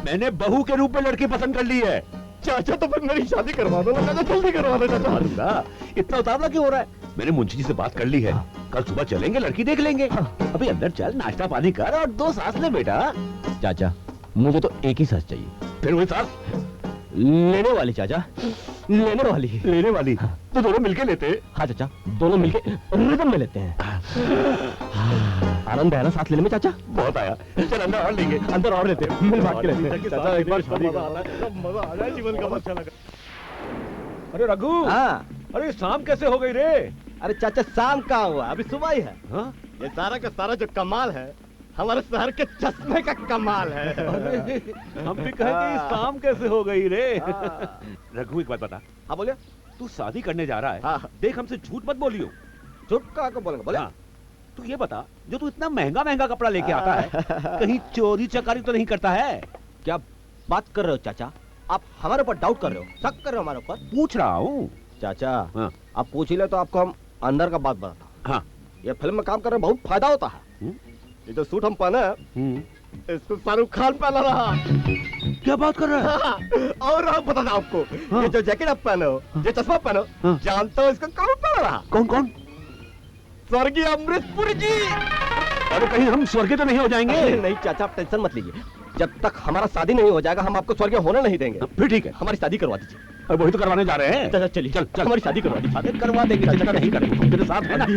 मैंने बहू के रूप में लड़की पसंद कर ली है। चाचा तो फिर मेरी शादी करवा दो चाचा, जल्दी करवा दो चाचा। अल्लाह, इतना उतावला क्यों हो रहा है? मैंने मुंशी जी से बात कर ली है। कल सुबह चलेंगे, लड़की देख लेंगे। अभी अंदर चल, नाश्ता पानी कर और 2 सांस ले बेटा। चाचा मुझे तो एक ही सांस चाहिए। फिर वही सांस लेने वाली चाचा, लेने वाली। लेने वाली। तो दोनों मिलके लेते। हाँ चाचा, दोनों मिलके रिदम में लेते हैं। आनंद है ना सांस लेने में चाचा? बहुत आया। चल अंदर और लेंगे। अंदर और लेते हैं, मिल बांट के लेते हैं। चाचा एक बार शादी मजा आ जाए जीवन का। अच्छा लगा। अरे रघु, हाँ अरे शाम कैसे हो गई रे? अरे चाचा शाम कहाँ हुआ, अभी सुबह ही है। हाँ? ये सारा का सारा जो कमाल है हमारे शहर के चश्मे का कमाल है। हम भी कहे कि शाम कैसे हो गई रे? रघु एक बात बता। हाँ बोलिए। तू शादी करने जा रहा है। हाँ। देख हमसे झूठ मत बोलियो। झूठ कहाँ को बोलेंगे? बोले। हाँ। तू ये बता, जो तू इतना महंगा महंगा कपड़ा लेके आता है, कहीं चोरी चकारी तो नहीं करता है? क्या बात कर रहे हो चाचा? आप हमारे ऊपर डाउट कर रहे हो, शक कर रहे हो हमारे ऊपर? पूछ रहा हूँ। चाचा हाँ। आप पूछ ही ले तो आपको हम अंदर का बात बताता हूँ। हाँ। ये फिल्म में काम कर रहे बहुत फायदा होता है। ये जो सूट हम पहने इसको शाहरुख खान पहना रहा। क्या बात कर रहा है? और आप बता दो आपको, हाँ। ये जो जैकेट आप पहने हो, ये चश्मा पहने हो, हाँ। जानते हो इसको कौन पहना रहा? कौन कौन? स्वर्गीय अमरीश पुरी जी। अरे कहीं हम स्वर्गीय तो नहीं हो जाएंगे? नहीं चाचा आप टेंशन मत लीजिए, जब तक हमारा शादी नहीं हो जाएगा हम आपको स्वर्गीय होने नहीं देंगे। फिर ठीक है, हमारी शादी करवा दीजिए। अब वही तो करवाने जा रहे हैं। चाचा चलिए, चल चल, हमारी शादी करवा दीजिए। शादी करवा देंगे, चिंता नहीं करेंगे। हम तेरे साथ हैं ना। हो,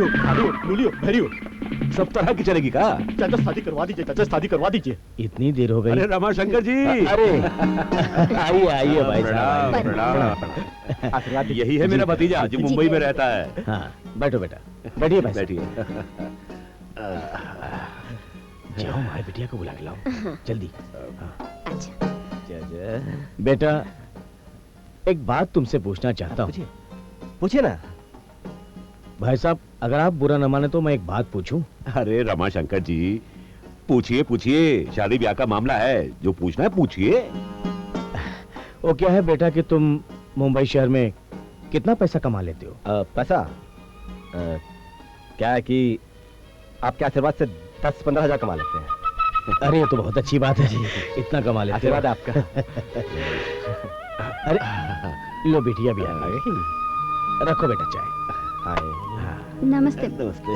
लूली हो, भरी हो। सब तरह की चलेगी का? चाचा शादी करवा दीजिए, चाचा शादी करवा दीजिए। इतनी देर हो अरे रमाशंकर जी। अरे आइए आइए भाई प्रणाम, साहब। प्रणाम। आशीर्वाद दीजिए। यही है मेरा भतीजा जो जी, मुंबई जी। में रहता है। हाँ बैठो बेटा, बैठिए भाई साहब। बैठिए। जाओ हमारे बिटिया को बुला के लाओ जल्दी। अच्छा बेटा एक बात तुमसे पूछना चाहता हूँ। पूछिए ना। भाई साहब अगर आप बुरा न माने तो मैं एक बात पूछूं? अरे रमाशंकर जी, पूछिए पूछिए, शादी ब्याह का मामला है, जो पूछना है पूछिए। वो क्या है बेटा कि तुम मुंबई शहर में कितना पैसा कमा लेते हो? पैसा क्या है कि आपके आशीर्वाद से 10-15 हजार कमा लेते हैं। अरे ये तो बहुत अच्छी बात है जी, इतना कमा लेते हो। आशीर्वाद है आपका। अरे लो बिटिया भी आ गई, रखो बेटा चाय। नमस्ते। नमस्ते।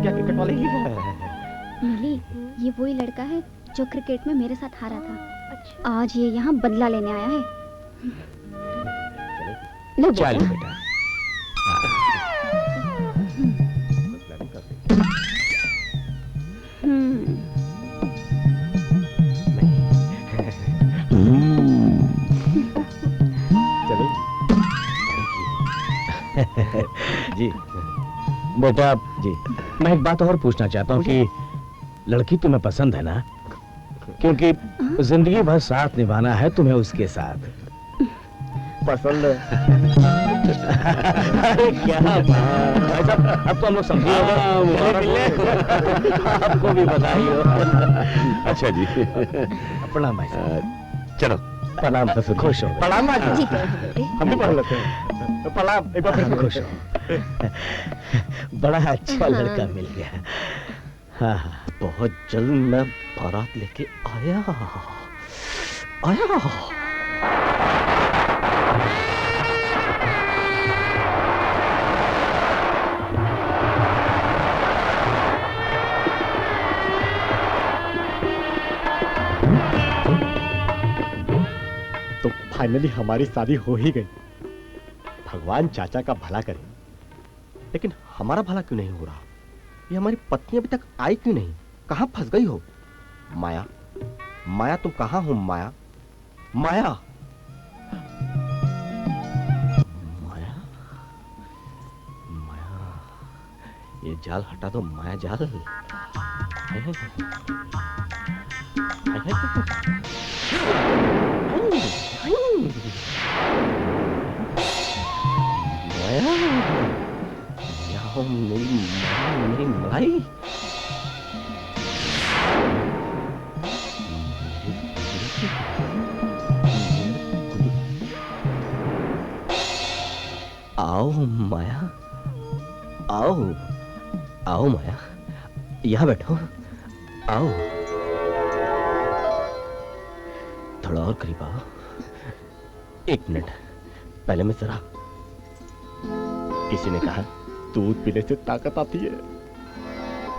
क्या क्रिकेट वाले ही है? मुरली, ये वही लड़का है जो क्रिकेट में मेरे साथ हारा था। आज ये यहाँ बदला लेने आया है। लो चाय लो बेटा। बेटा। जी बेटा जी। मैं एक बात और पूछना चाहता हूँ कि लड़की तुम्हें पसंद है ना? क्योंकि जिंदगी भर साथ निभाना है तुम्हें उसके साथ। पसंद है। अरे क्या बात भाई साहब, अब तो हम लोग समझे आपको भी बधाई हो। अच्छा जी। प्रणाम भाई साहब। चलो प्रणाम, खुश हो। प्रणाम जी बेटे। हम भी पढ़ लेते हैं। प्रणाम, एक बार फिर से। खुश हो। बड़ा अच्छा लड़का मिल गया। हाँ हाँ, बहुत जल्द मैं बारात लेके आया। तो फाइनली हमारी शादी हो ही गई। भगवान चाचा का भला करे। लेकिन हमारा भला क्यों नहीं हो रहा? ये हमारी पत्नी अभी तक आई क्यों नहीं? कहाँ फंस गई हो? माया, माया तुम कहाँ हो? माया, माया, माया, माया, ये जाल हटा दो माया, जाल। हाय, हाय, हाय, हाय, माया, यहाँ मेरी माया, मेरी मलाई। आओ माया, आओ, आओ माया, यहाँ बैठो, आओ, थोड़ा और करीब आओ। एक मिनट, पहले मैं जरा, किसी ने कहा दूध पीने से ताकत आती है।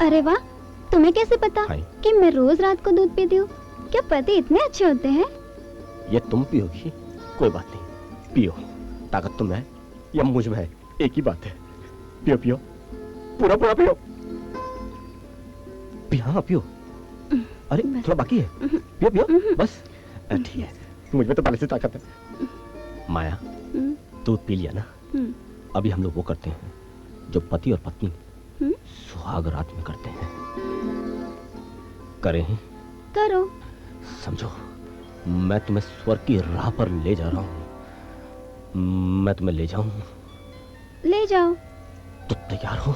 अरे वाह, तुम्हें कैसे पता हाय। कि मैं रोज रात को दूध पीती हूँ? क्या पति इतने अच्छे होते हैं? ये तुम पियोगी, कोई बात नहीं, पियो। ताकत तुम है या मुझ में है, एक ही बात है। पियो पियो, पूरा पूरा पियो, हाँ पियो। अरे थोड़ा बाकी है, पियो पियो बस। ठीक है, मुझ में तो पहले से ताकत है। माया, दूध पी लिया ना? अभी हम लोग वो करते हैं जो पति और पत्नी सुहाग रात में करते हैं। करें? करो। समझो, मैं तुम्हें स्वर्ग की राह पर ले जा रहा हूँ। मैं तुम्हें ले जाऊं? ले जाओ। तो तैयार हो?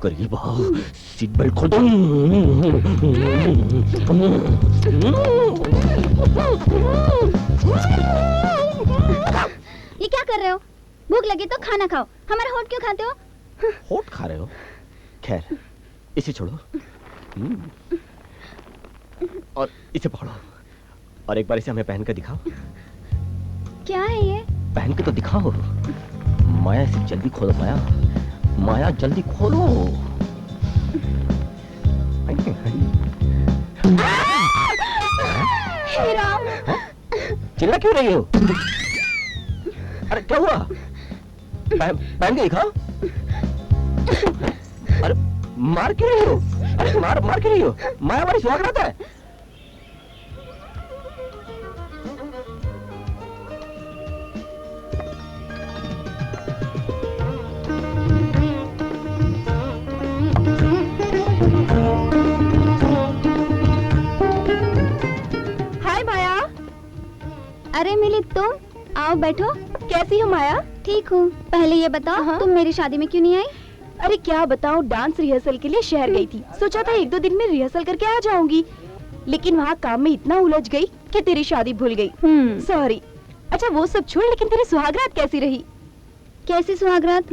करीब आओ, सीट बेल्ट खोल दो। ये क्या कर रहे हो? भूख लगी तो खाना खाओ, हमारा होठ क्यों खाते हो? होठ खा रहे हो? खैर, इसे छोड़ो और इसे पकड़ो, और एक बार इसे हमें पहन कर दिखाओ। क्या है ये? पहन के तो दिखाओ। माया, इसे जल्दी खोलो माया, माया जल्दी खोलो। हे राम! चिल्ला क्यों रही हो? अरे क्या हुआ? पहन के दिखाओ। अरे मार क्यों रही हो? अरे मार क्यों रही हो? माया हमारी सुहाग रात है। हाय माया। अरे मिली तुम, आओ बैठो। कैसी हो माया? ठीक हूँ। पहले ये बताओ, तुम मेरी शादी में क्यों नहीं आई? अरे क्या बताऊं, डांस रिहर्सल के लिए शहर गई थी। सोचा था 1-2 दिन में रिहर्सल करके आ जाऊंगी, लेकिन वहाँ काम में इतना उलझ गई कि तेरी शादी भूल गई। सॉरी। अच्छा वो सब छोड़, लेकिन तेरी सुहागरात कैसी रही? कैसी सुहागरात?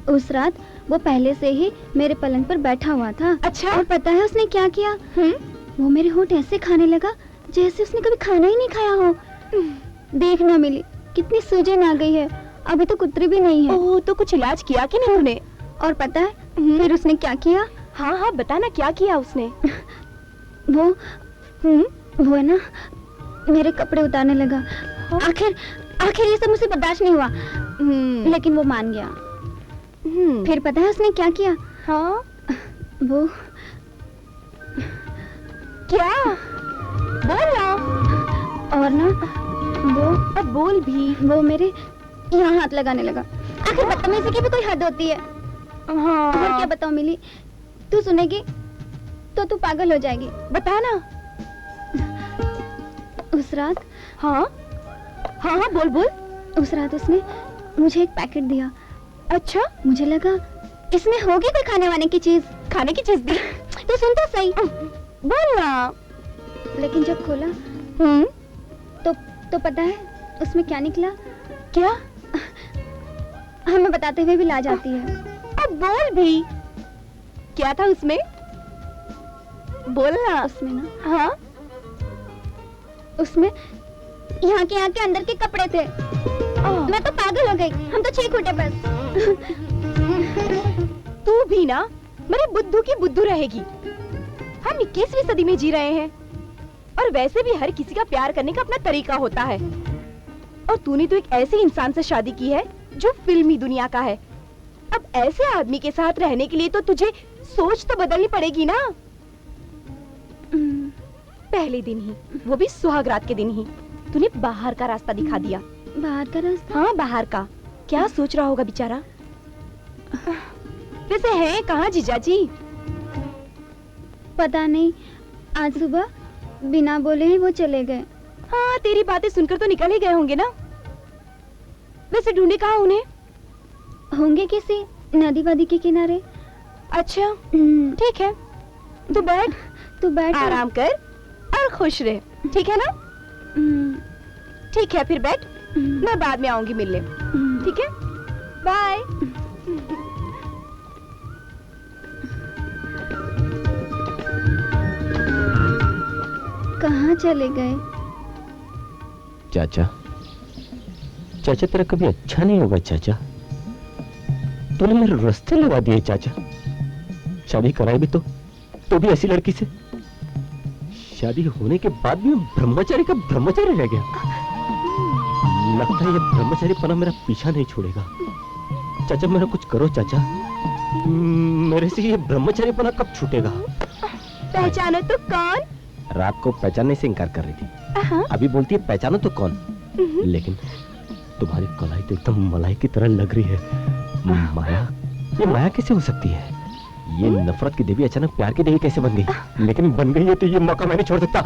उस रात वो पहले से ही मेरे पलंग पर बैठा हुआ था। अच्छा। और पता है उसने क्या किया? वो मेरे होंठ ऐसे खाने लगा जैसे उसने कभी खाना ही नहीं खाया हो। देखना मिली, कितनी सूजन आ गई है, अभी तो कुतरी भी नहीं है। ओह, तो कुछ इलाज किया कि नहीं तूने? और पता है फिर उसने क्या किया? हाँ हाँ बताना, क्या किया उसने? वो है ना, मेरे कपड़े उतारने लगा। आखिर ये सब मुझसे बर्दाश्त नहीं हुआ, लेकिन वो मान गया। फिर पता है उसने क्या किया? हाँ? वो क्या? बोल ना। और ना वो, अब बोल भी। वो मेरे यहाँ हाथ लगाने लगा। आखिर बदतमीजी की भी कोई हद होती है। हाँ। और क्या बताऊं मिली, तू सुनेगी तो तू पागल हो जाएगी। बता ना। उस रात, हाँ हाँ बोल बोल। उस रात उसने मुझे एक पैकेट दिया। अच्छा? मुझे मुझे लगा इसमें होगी कोई खाने वाने की चीज। खाने की चीज दी? तो सुन तो सही। बोल ना। लेकिन जब खोला तो पता है उसमें क्या निकला? क्या? हमें बताते हुए भी ला जाती है। अब बोल भी, क्या था उसमें? बोलना। उसमें ना, हाँ, उसमें यहाँ के अंदर के कपड़े थे। मैं तो पागल हो गई, हम तो चीख उठे बस। तू भी ना मेरे बुद्धू की बुद्धू रहेगी। हम 21वीं सदी में जी रहे हैं और वैसे भी हर किसी का प्यार करने का अपना तरीका होता है। और तूने तो एक ऐसे इंसान से शादी की है जो फिल्मी दुनिया का है। अब ऐसे आदमी के साथ रहने के लिए तो तुझे सोच तो बदलनी पड़ेगी ना। पहले दिन ही, वो भी सुहागरात के दिन ही, तूने बाहर का रास्ता दिखा दिया। बाहर का रास्ता? हाँ, बाहर का। क्या सोच रहा होगा बेचारा? वैसे है कहाँ जीजा जी? पता नहीं, आज सुबह बिना बोले ही वो चले गए। हाँ, तेरी बातें सुनकर तो निकल ही गए होंगे ना। वैसे ढूंढे कहाँ उन्हें? होंगे किसी नदी वदी के किनारे। अच्छा, ठीक है, तू बैठ, आराम कर और खुश रह, ठीक है ना? ठीक है, फिर बैठ, मैं बाद में आऊंगी मिलने, ठीक है? बाय। कहाँ चले गए? चाचा, चाचा तेरा कभी अच्छा नहीं होगा चाचा। तूने मेरे रास्ते लगा दिए चाचा। शादी कराई भी तो भी ऐसी लड़की से। शादी होने के बाद भी ब्रह्मचारी का ब्रह्मचारी रह गया। लगता है ये ब्रह्मचारीपना मेरा पीछा नहीं छोड़ेगा। चाचा मेरा कुछ करो चाचा, मेरे से ये ब्रह्मचारीपना कब छूटेगा? पहचानो तो कौन? रात को पहचानने से इनकार कर रही थी, अभी बोलती है पहचानो तो कौन। लेकिन तुम्हारी कलाई तो एकदम मलाई की तरह लग रही है। माया, ये माया कैसे हो सकती है? ये नफरत की देवी अचानक प्यार की देवी कैसे बन गई? लेकिन बन गई है तो ये मौका मैं नहीं छोड़ सकता।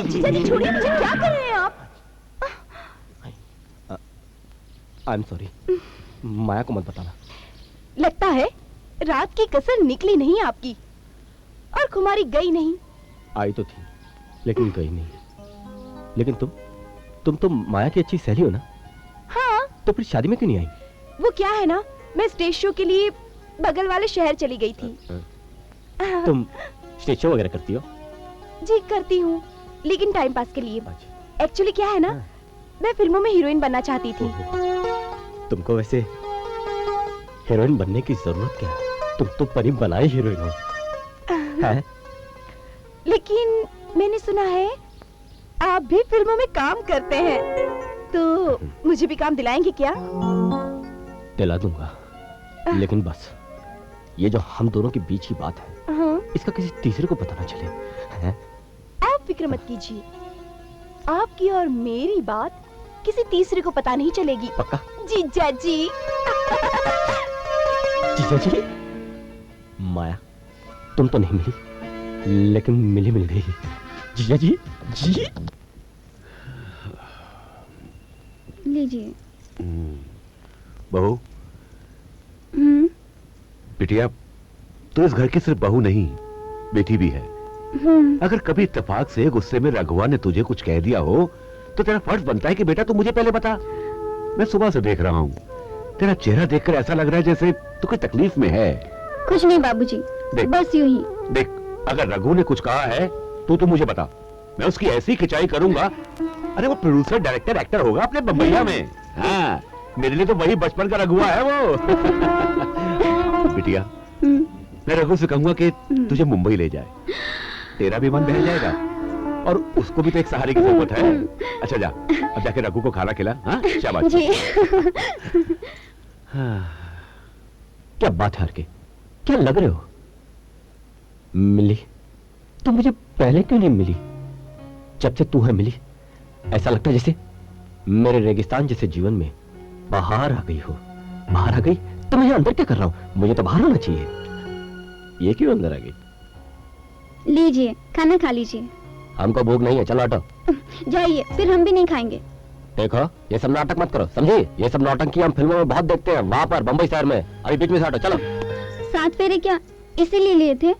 जीजा जी छोड़िए मुझे, क्या कर रहे हैं आप? आई एम सॉरी, माया को मत बताना। लगता है रात की कसर निकली नहीं आपकी और खुमारी गई नहीं। आई तो थी लेकिन गई नहीं। लेकिन तुम तो माया की अच्छी सहेली हो ना? हाँ। तो फिर शादी में क्यों नहीं आई? वो क्या है ना, मैं स्टेज शो के लिए बगल वाले शहर चली गई थी। तुम स्टेज शो वगैरह करती हो? जी करती हूँ, लेकिन टाइम पास के लिए। एक्चुअली क्या है ना, मैं फिल्मों में हीरोइन बनना चाहती थी। तुमको वैसे हीरोइन बनने की जरूरत क्या है? तुम तो परी बनाई हीरोइन हो। है? लेकिन मैंने सुना है आप भी फिल्मों में काम करते हैं, तो मुझे भी काम दिलाएंगे क्या? दिला दूंगा, लेकिन बस ये जो हम दोनों के बीच की बात है, इसका किसी तीसरे को पता ना चले। है? आप फिक्र मत कीजिए, आपकी और मेरी बात किसी तीसरे को पता नहीं चलेगी। पक्का? जीजा जी। जीजा जी? माया, तुम तो नहीं मिली, लेकिन मिल गई। जीजा जी, जी लीजिए। बहू, बिटिया, तो इस घर की सिर्फ बहू नहीं, बेटी भी है। अगर कभी इत्तेफाक से गुस्से में रघुआ ने तुझे कुछ कह दिया हो, तो तेरा फर्ज बनता है कि बेटा तू मुझे पहले बता। मैं सुबह से देख रहा हूँ, तेरा चेहरा देखकर ऐसा लग रहा है जैसे तू कोई तकलीफ में है। कुछ नहीं बाबूजी, बस यूं ही। देख, अगर रघु ने कुछ कहा है तो मुझे बता, मैं उसकी ऐसी खिंचाई करूंगा। अरे वो प्रोड्यूसर, डायरेक्टर, एक्टर होगा अपने बम्बैया में। हाँ, मेरे लिए तो वही बचपन का रघुआ है वो। बिटिया, मैं रघु से कहूंगा कि तुझे मुंबई ले जाए, तेरा भी मन बहल जाएगा और उसको भी तो एक सहारे की जरूरत है। अच्छा जा, अब जाके रघु को खाना खिला। हाँ, शाबाश जी। क्या बात है हर के, क्या लग रहे हो? मिली तो मुझे पहले क्यों नहीं मिली? जब से तू है मिली, ऐसा लगता है जैसे मेरे रेगिस्तान जैसे जीवन में बाहर आ गई हो। बाहर आ गई तो मैं अंदर क्या कर रहा हूं? मुझे तो बाहर होना चाहिए। ये क्यों अंदर आ गई? लीजिए, खाना खा लीजिए। हमको भूख नहीं है, चलो हटो। जाइए, फिर हम भी नहीं खाएंगे। देखो, ये सब नाटक मत करो, समझी? ये सब नौटंकी हम फिल्मों में बहुत देखते हैं, वहां पर बंबई शहर में। अभी बीच में से हटो, चलो। 7 फेरे क्या इसीलिए लिए थे?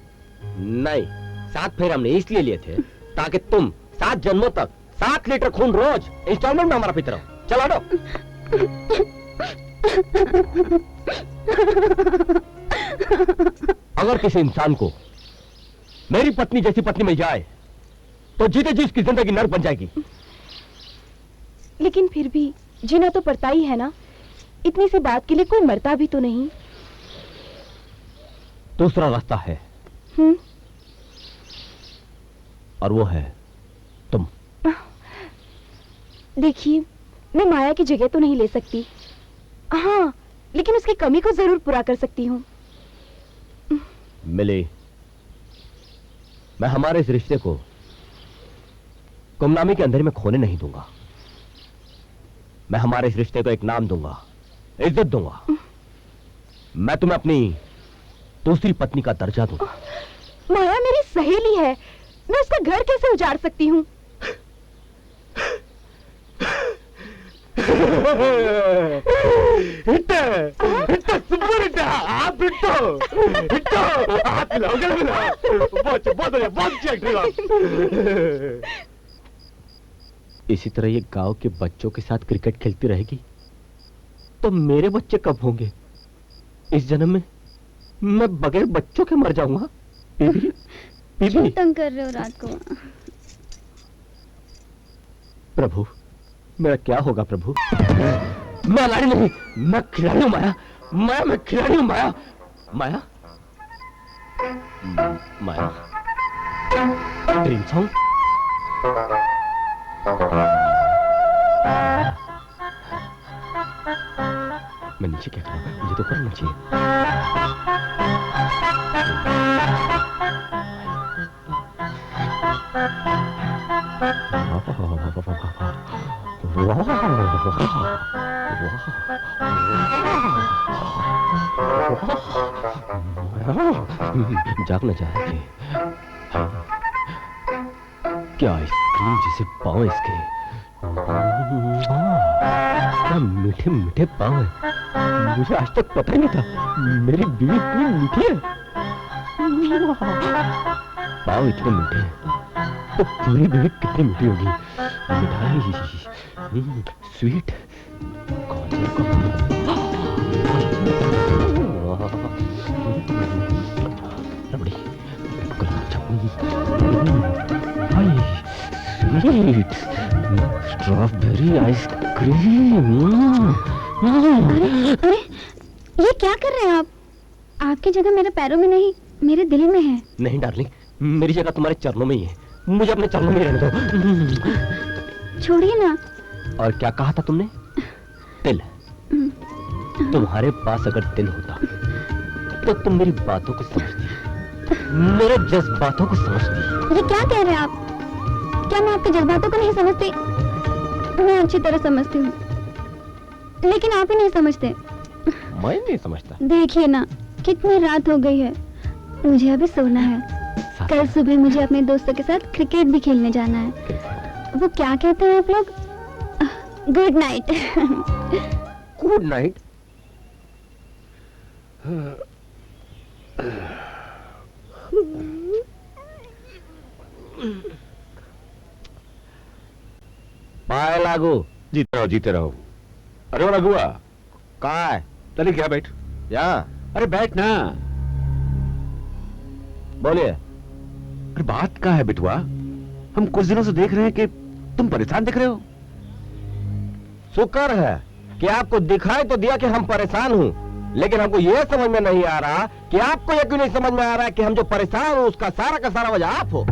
नहीं, 7 फेरे हमने इसलिए लिए थे ताकि तुम 7 जन्मों तक 7 लीटर खून रोज इंस्टॉलमेंट में हमारा पीते रहो। चलो हटो। अगर किसी इंसान को मेरी पत्नी जैसी पत्नी मिल जाए तो जीते जी उसकी जिंदगी नर्क बन जाएगी। लेकिन फिर भी जीना तो पड़ता ही है ना। इतनी सी बात के लिए कोई मरता भी तो नहीं। दूसरा रास्ता है और वो है तुम। देखिए, मैं माया की जगह तो नहीं ले सकती, हाँ, लेकिन उसकी कमी को जरूर पूरा कर सकती हूँ। मिली, मैं हमारे इस रिश्ते को गुमनामी के अंधेरे में खोने नहीं दूंगा। मैं हमारे इस रिश्ते को एक नाम दूंगा, इज्जत दूंगा। मैं तुम्हें अपनी दूसरी पत्नी का दर्जा दूंगा। माया मेरी सहेली है, मैं उसका घर कैसे उजाड़ सकती हूँ? इसी तरह ये गांव के बच्चों के साथ क्रिकेट खेलती रहेगी तो मेरे बच्चे कब होंगे? इस जन्म में मैं बगैर बच्चों के मर जाऊंगा। बीबी, बीबी। तंग कर रहे हो रात को। प्रभु, मेरा क्या होगा प्रभु? मैं अनाड़ी नहीं, मैं खिलाड़ी हूं माया। मैं खिलाड़ी हूं माया। माया, माया। Dream song. मैं नीचे क्या करूं? मुझे तो करना चाहिए। जाग न जाए थे। क्या आइसक्रीम जिसे पाँव इसके, क्या मीठे मीठे पाँव है। मुझे आज तक पता ही नहीं था मेरी बीवी इतनी मीठी है। पाँव इतने मीठे हैं तो पूरी बीवी कितनी मीठी होगी। मिठाई, स्वीट, रबड़ी, gulab jamun, sweet, strawberry ice cream. अरे ये क्या कर रहे हैं आप? आपकी जगह मेरे पैरों में नहीं, मेरे दिल में है। नहीं डार्लिंग, मेरी जगह तुम्हारे चरणों में ही है। मुझे अपने चरणों में ही रहने दो। छोड़िए ना। और क्या कहा था तुमने? दिल। तुम्हारे पास अगर दिल होता तो तुम मेरी बातों को समझती, मेरे जज्बातों को समझती। ये क्या कह रहे हैं आप? क्या मैं आपके जज्बातों को नहीं समझती? मैं अच्छी तरह समझती हूँ, लेकिन आप ही नहीं समझते। मैं नहीं समझता। देखिए ना, कितनी रात हो गई है, मुझे अभी सोना है। कल सुबह मुझे अपने दोस्तों के साथ क्रिकेट भी खेलने जाना है। वो क्या कहते हैं आप लोग? Good night. Good night. पाए लागू। जीते रहो, जीते रहो। अरे वो रघुआ कहाँ है? चलिए क्या बैठ। यहाँ। अरे बैठ ना। बोलिए। अरे बात क्या है बिटुआ? हम कुछ दिनों से देख रहे हैं कि तुम परेशान दिख रहे हो। शुक्र है कि आपको दिखाई तो दिया कि हम परेशान हूँ, लेकिन हमको यह समझ में नहीं आ रहा कि आपको यह क्यों नहीं समझ में आ रहा है कि हम जो परेशान हो उसका सारा का सारा वजह आप हो।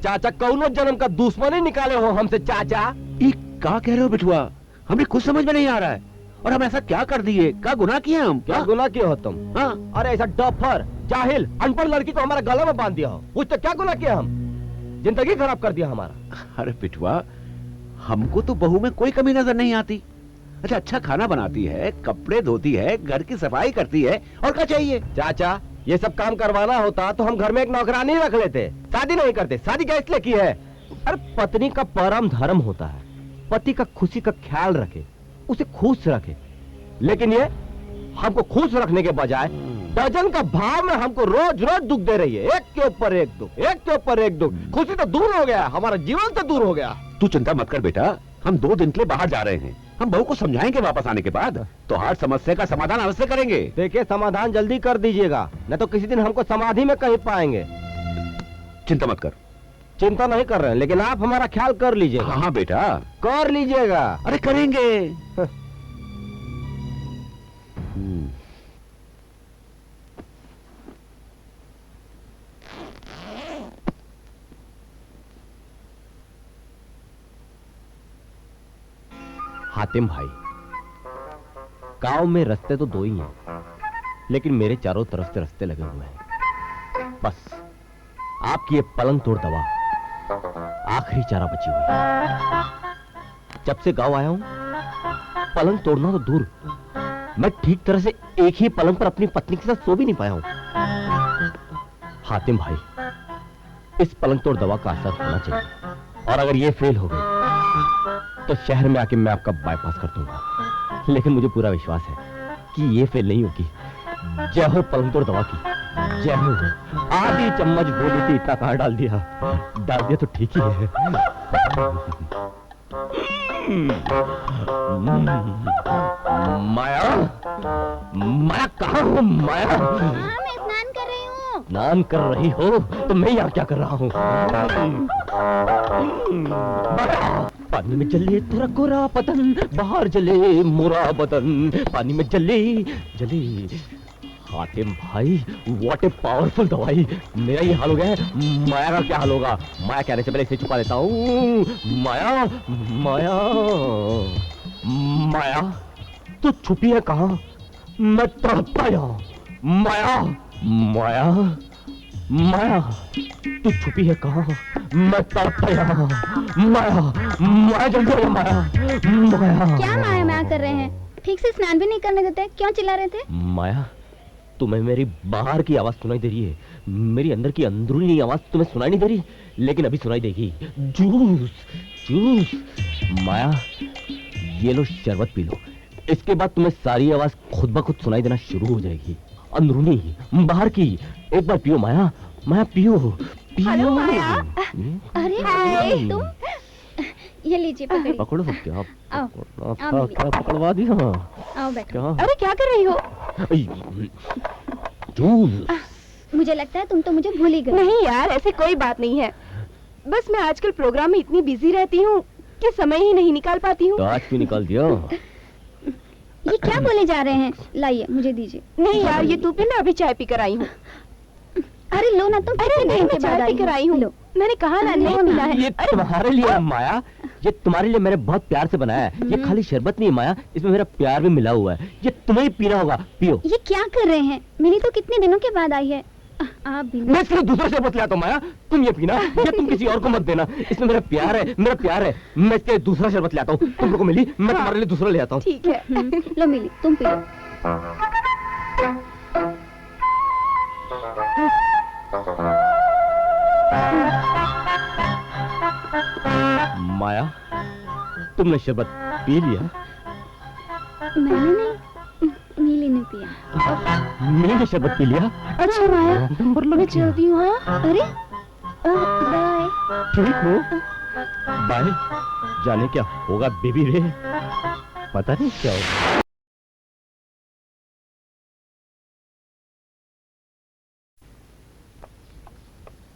चाचा कौनो जन्म का दुश्मन ही निकाले हो हमसे। चाचा ये क्या कह रहे हो बिटुआ? हमें कुछ समझ में नहीं आ रहा है। और हम ऐसा क्या कर दिए? क्या गुनाह किया हम? क्या गुनाह किए हो तुम? हाँ? अरे ऐसा डफर, जाहिल, अनपढ़ लड़की को हमारे गले में बांध दिया हो। पूछते क्या गुनाह किया हम? जिंदगी खराब कर दिया हमारा। अरे बिटुआ, हमको तो बहू में कोई कमी नजर नहीं आती। अच्छा खाना बनाती है, कपड़े धोती है, घर की सफाई करती है, और क्या चाहिए? चाचा ये सब काम करवाना होता तो हम घर में एक नौकरानी रख लेते, शादी नहीं करते। शादी क्या इसलिए की है? अरे पत्नी का परम धर्म होता है पति का खुशी का ख्याल रखे, उसे खुश रखे। लेकिन ये हमको खुश रखने के बजाय डजन का भाव में हमको रोज रोज दुख दे रही है। एक के ऊपर एक दुख, एक के ऊपर एक दुख। खुशी तो दूर हो गया, हमारा जीवन तो दूर हो गया। तू चिंता मत कर बेटा, हम 2 दिन के लिए बाहर जा रहे हैं। हम बहू को समझाएंगे वापस आने के बाद, तो हर समस्या का समाधान अवश्य करेंगे। देखिए समाधान जल्दी कर दीजिएगा, नहीं तो किसी दिन हमको समाधि में कहीं पाएंगे। चिंता मत कर। चिंता नहीं कर रहे हैं, लेकिन आप हमारा ख्याल कर लीजिएगा। हाँ हाँ बेटा, कर लीजिएगा। अरे करेंगे। हातिम भाई, गांव में रास्ते तो 2 ही हैं, लेकिन मेरे चारों तरफ से रास्ते लगे हुए हैं। बस आपकी ये पलंग तोड़ दवा आखिरी चारा बची हुई है। जब से गांव आया हूं, पलंग तोड़ना तो दूर, मैं ठीक तरह से एक ही पलंग पर अपनी पत्नी के साथ सो भी नहीं पाया हूं। हातिम भाई, इस पलंग तोड़ दवा का असर होना चाहिए, और अगर ये फेल हो गई तो शहर में आके मैं आपका बाईपास कर दूंगा। लेकिन मुझे पूरा विश्वास है कि ये फेल नहीं होगी। जय हो पलंग तोड़ दवा की, जय हो। आधी चम्मच बोली थी, इतना कहाँ डाल दिया? डाल दिया तो ठीक ही है। माया, माया कहाँ हो माया? मैं स्नान कर रही हूँ। स्नान कर रही हो तो मैं यहाँ क्या कर रहा हूँ? पानी में जले तेरा गोरा बदन, बाहर जले मोरा बदन, पानी में जले जले। हातिम भाई, व्हाट ए पावरफुल दवाई। मेरा ये हाल हो गया है, माया का क्या हाल होगा? माया कहने से पहले इसे छुपा देता हूँ। माया, माया, माया, तू छुपी है कहाँ? मैं तड़पता यहाँ। माया, माया, माया, तू छुपी है कहाँ? मैं तड़पता यहाँ। माया, माया जल्दी आ माया, माया। क्या माया माया कर रहे हैं? ठीक से स्नान भी नहीं करने देते, क्यों चिल्ला रहे थे? माया, तुम्हें मेरी बाहर की आवाज सुनाई दे रही है, मेरी अंदर की अंदरूनी आवाज तुम्हें सुनाई नहीं दे रही, लेकिन अभी सुनाई देगी। Juice, juice. माया, ये लो शरबत पी लो, इसके बाद तुम्हें सारी आवाज खुद ब खुद सुनाई देना शुरू हो जाएगी। अंदरूनी, बाहर की। एक बार पियो माया, माया पियो, पियो। हेलो माया। अरे हाय, तुम ये लीजिए पकड़िए। पकड़ो क्या? आओ, क्या पकड़वा दिया? आओ बैठो। क्या? अरे क्या कर रही हो? जूस। मुझे लगता है तुम तो मुझे भूल ही गए। नहीं यार, ऐसी कोई बात नहीं है। बस मैं आजकल प्रोग्राम में इतनी बिजी रहती हूँ कि समय ही नहीं निकाल पाती हूँ। तो आज क्यों निकाल दिया? ये क्या बोले जा रहे हैं? लाइए, मुझे दीजिए। नहीं यार, ये तू पीना, अभी चाय पीकर आई हूँ। अरे लो ना, तुम अरे नहीं, मैं चाय पीकर आई हूँ। मैंने कहा ना नहीं पीना है। ये तुम्हारे लिए है माया, ये तुम्हारे लिए मैंने बहुत प्यार से बनाया है। ये खाली शरबत नहीं है माया, इसमें मेरा प्यार भी मिला हुआ है। ये तुम्हें ही पीना होगा, पियो। ये क्या कर रहे हैं? मेरी तो कितने दिनों के बाद आई है। आप भी। मैं इसके लिए दूसरा शरबत लाता हूँ माया, तुम ये पीना, ये तुम किसी और को मत देना। इसमें मेरा प्यार है, मेरा प्यार है। मैं इसके लिए दूसरा शरबत लाता हूँ, तुम लोगों को मिली, मैं तुम्हारे लिए दूसरा ले आता हूँ। ठीक है। लो मिली, तुम पियो। माया, तुमने शरबत पी लिया? मैंने नहीं, नीली ने पिया। मैंने शरबत पी लिया? अच्छा माया, नंबर मैं चलती हूँ। हाँ, अरे बाय। ठीक हो? बाय। जाने क्या होगा बेबी रे, पता नहीं क्या होगा।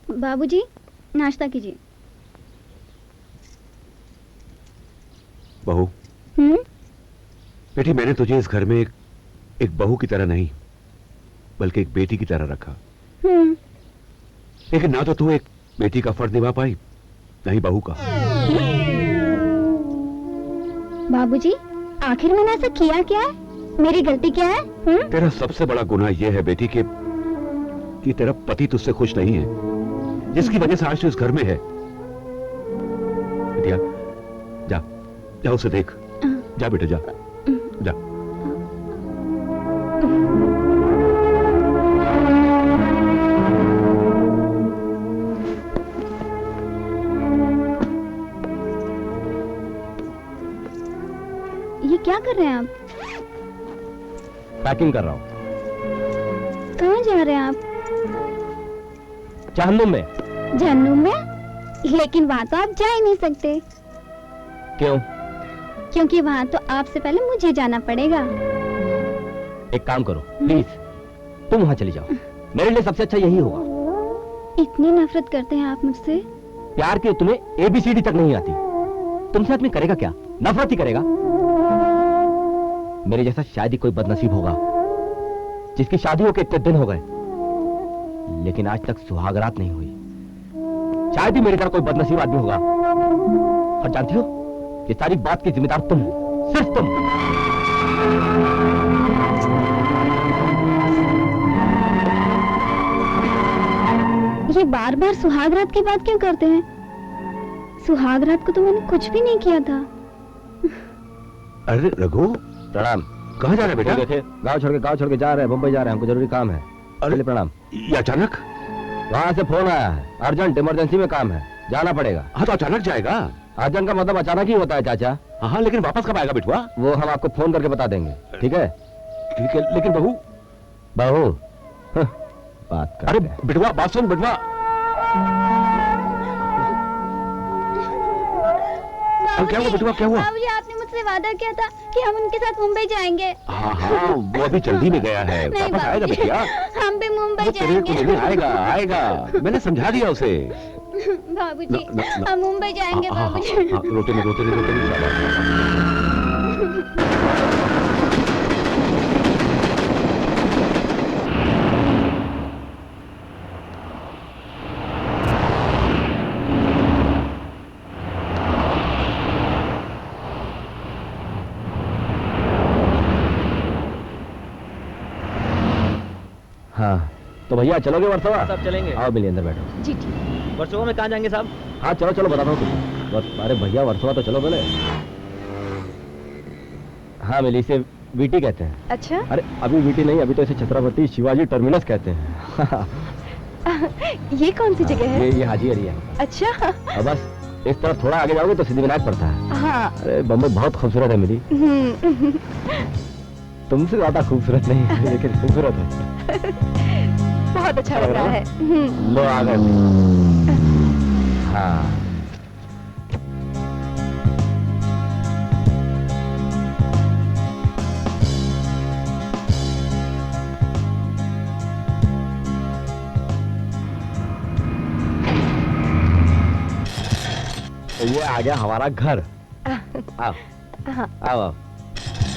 बाबूजी, नाश्ता कीजिए। बहू, बेटी, मैंने तुझे इस घर में एक बहू की तरह नहीं, बल्कि एक बेटी की तरह रखा। लेकिन ना तो तू एक बेटी का फर्ज निभा पाई, नहीं बहू का। बाबूजी, आखिर मैंने ऐसा किया क्या है? मेरी गलती क्या है? तेरा सबसे बड़ा गुनाह यह है बेटी कि तेरा पति तुझसे खुश नहीं है, जिसकी वजह से आज तू इस घर में है। बिटिया, जा जा उसे देख। जा बेटा, जा जा। ये क्या कर रहे हैं आप? पैकिंग कर रहा हूँ। कहाँ जा रहे हैं आप? जहन्नुम में। जहन्नुम में? लेकिन वहाँ तो आप जा ही नहीं सकते। क्यों? क्योंकि वहाँ तो आपसे पहले मुझे जाना पड़ेगा। एक काम करो प्लीज, तुम वहां चली जाओ, मेरे लिए सबसे अच्छा यही होगा। इतनी नफरत करते हैं आप मुझसे? प्यार की तुम्हें ABCD तक नहीं आती, तुमसे आदमी करेगा क्या? नफरत ही करेगा। मेरे जैसा शायद ही कोई बदनसीब होगा जिसकी शादी होके इतने दिन हो गए लेकिन आज तक सुहागरात नहीं हुई। शायद ही मेरी तरह कोई बदनसीब आदमी होगा। और जानती हो, ये सारी बात की जिम्मेदार तुम हो, सिर्फ तुम। ये बार बार सुहागरात की बात क्यों करते हैं? सुहागरात को तो मैंने कुछ भी नहीं किया था। अरे रघु, प्रणाम। कहाँ जा रहे बेटा? देखे, गांव छोड़ के जा रहे हैं, मुंबई जा रहे हैं, हमको जरूरी काम है। अरे प्रणाम। ये अचानक? वहां से फोन आया है, अर्जेंट इमरजेंसी में काम है, जाना पड़ेगा। हाँ तो अचानक जाएगा? अर्जेंट का मतलब अचानक ही होता है चाचा। हाँ लेकिन वापस कब आएगा बिटवा? वो हम आपको फोन करके बता देंगे, ठीक है? ठीक है, लेकिन बहू? बहू बात कर। अरे बिटवा, बात सुन बिटवा। क्या हुआ बिटवा, क्या हुआ? बाबूजी, आपने मुझसे वादा किया था कि हम उनके साथ मुंबई जाएंगे। हाँ हाँ, वो अभी जल्दी में गया है, नहीं वापस आएगा बाबूजी, बिटिया। हम भी मुंबई वो तेरे को जाएंगे। लेने आएगा, आएगा। मैंने समझा दिया उसे। बाबूजी, न- हम मुंबई जाएंगे हाँ, हाँ, बाबूजी। हाँ, रोते नहीं हाँ तो भैया चलोगे वर्सोवा? सब चलेंगे। आओ मिलिए, अंदर बैठो। जी ठीक। वर्सोवा में कहाँ जाएंगे साहब? हाँ चलो चलो, बताता हूँ तुमको। अरे भैया वर्सोवा तो चलो पहले। हाँ मिली, इसे वीटी कहते हैं। अच्छा, अरे अभी वीटी नहीं, अभी तो इसे छत्रपति शिवाजी टर्मिनस कहते हैं। ये कौन सी जगह है? ये हाजी एरिया है। अच्छा, और बस इस तरफ थोड़ा आगे जाओगे तो सिद्धिविनायक पड़ता है। हाँ। अरे बम्बई बहुत खूबसूरत है मिली, तुमसे ज्यादा खूबसूरत नहीं है, लेकिन खूबसूरत है। बहुत अच्छा लग रहा है। लो आ गए। हाँ तो ये आ गया हमारा घर। आओ हाँ। आओ आओ,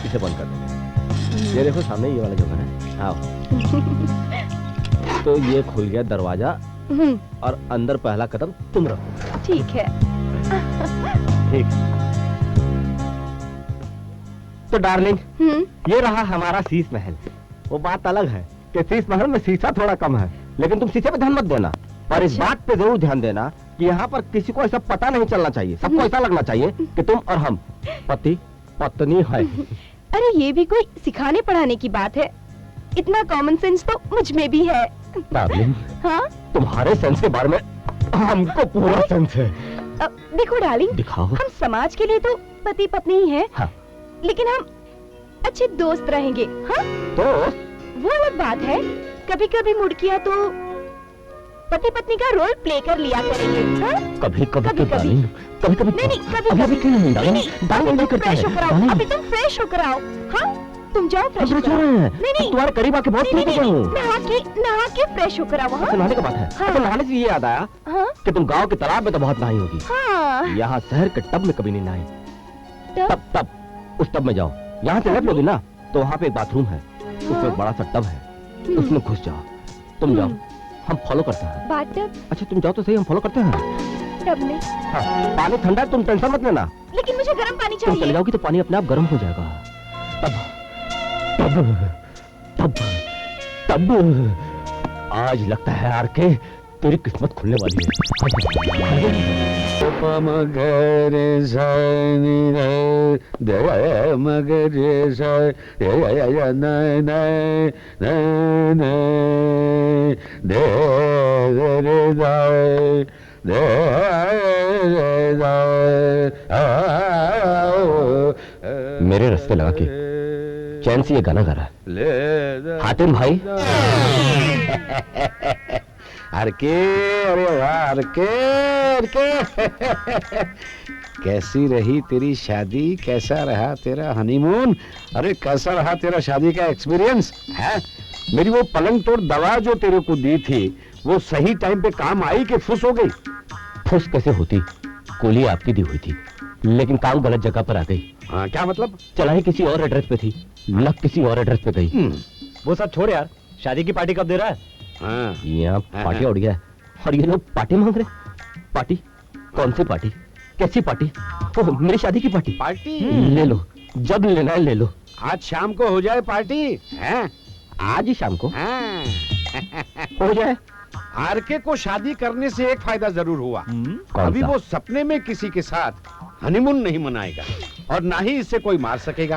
इसे बंद कर देंगे। ये देखो सामने ये वाला जो घर है, आओ। तो ये खुल गया दरवाजा और अंदर पहला कदम तुम रखो। ठीक है। ठीक। तो डार्लिंग, ये रहा हमारा शीश महल। वो बात अलग है कि शीश महल में शीशा थोड़ा कम है, लेकिन तुम शीशे पे ध्यान मत देना। पर इस बात पे जरूर ध्यान देना कि यहाँ पर किसी को ऐसा पता नहीं चलना चाहिए। सबको ऐसा लगना चाहिए कि तुम और हम पति पत्नी है। अरे ये भी कोई सिखाने पढ़ाने की बात है? इतना कॉमन सेंस तो मुझ में भी है। डार्लिंग, हाँ? तुम्हारे सेंस के बारे में हमको पूरा सेंस है। देखो डार्लिंग, दिखाओ। हम समाज के लिए तो पति पत्नी ही हैं, हाँ। लेकिन हम अच्छे दोस्त रहेंगे। हाँ? दोस्त? वो अलग बात है। कभी कभी मूड किया तो पति पत्नी का रोल प्ले कर लिया करेंगे। हाँ? कभी कभी कभी कभी कभी कभी नहीं, कभी अभी कभी क्यों नहीं नहीं, डार्लिंग? डार्लिंग नहीं करता फ्रेश है। होकर आओ। डार्लिंग, अभी तुम फ्रेश होकर आओ। हाँ? तुम जाओ फ्रेश हम होकर फ्रेश हो आओ। रहे हैं। नहीं नहीं, तुम्हारे करीब आके बहुत नहीं, खुश नहीं, हो गया हूँ। नहा के फ्रेश होकर आओ। हाँ? नहाने का बात है। हाँ। तो नहाने से ये याद आया हाँ? कि तुम गांव के तालाब में तो बहुत नहाई होगी। हाँ। यहाँ शहर के टब में कभी नहीं नहाई। टब? तब उस टब में जाओ, यहाँ से लेफ्ट लोगी ना तो वहाँ पे एक बाथरूम है, उसमें एक बड़ा सा टब है, उसमें घुस जाओ। तुम जाओ, हम फॉलो करते हैं। बाथटब? अच्छा तुम जाओ तो सही, हम फॉलो करते हैं। टब में? हाँ, पानी ठंडा है, तुम टेंशन मत लेना। लेकिन मुझे गर्म पानी तुम चले चाहिए। जाओगी तो पानी अपने आप गर्म हो जाएगा। तब तब तब तब आज लगता है यार के तेरी किस्मत खुलने वाली है। मेरे रास्ते लगा के चैन से ये गाना गा रहा है। हातिम भाई। अरे के, अरे वाह, अरे के। कैसी रही तेरी शादी, कैसा रहा तेरा हनीमून? अरे कैसा रहा तेरा शादी का एक्सपीरियंस है? मेरी वो पलंग तोड़ दवा जो तेरे को दी थी वो सही टाइम पे काम आई कि फुस हो गई? फुस कैसे होती, गोली आपकी दी हुई थी लेकिन काम गलत जगह पर आ गई। हाँ, क्या मतलब? चलाई किसी और एड्रेस पे थी, लग किसी और एड्रेस पे गई। वो सब छोड़ यार, शादी की पार्टी कब दे रहा है? हाँ। यहाँ पार्टी उड़ गया है और ये लोग पार्टी मांग रहे। पार्टी? कौन सी पार्टी, कैसी पार्टी? ओह, मेरी शादी की पार्टी। पार्टी ले लो, जब लेना है ले लो। आज शाम को हो जाए पार्टी हैं? आज ही शाम को हाँ। हो जाए। आरके को शादी करने से एक फायदा जरूर हुआ। कौन अभी सा? वो सपने में किसी के साथ हनीमून नहीं मनाएगा और ना ही इससे कोई मार सकेगा।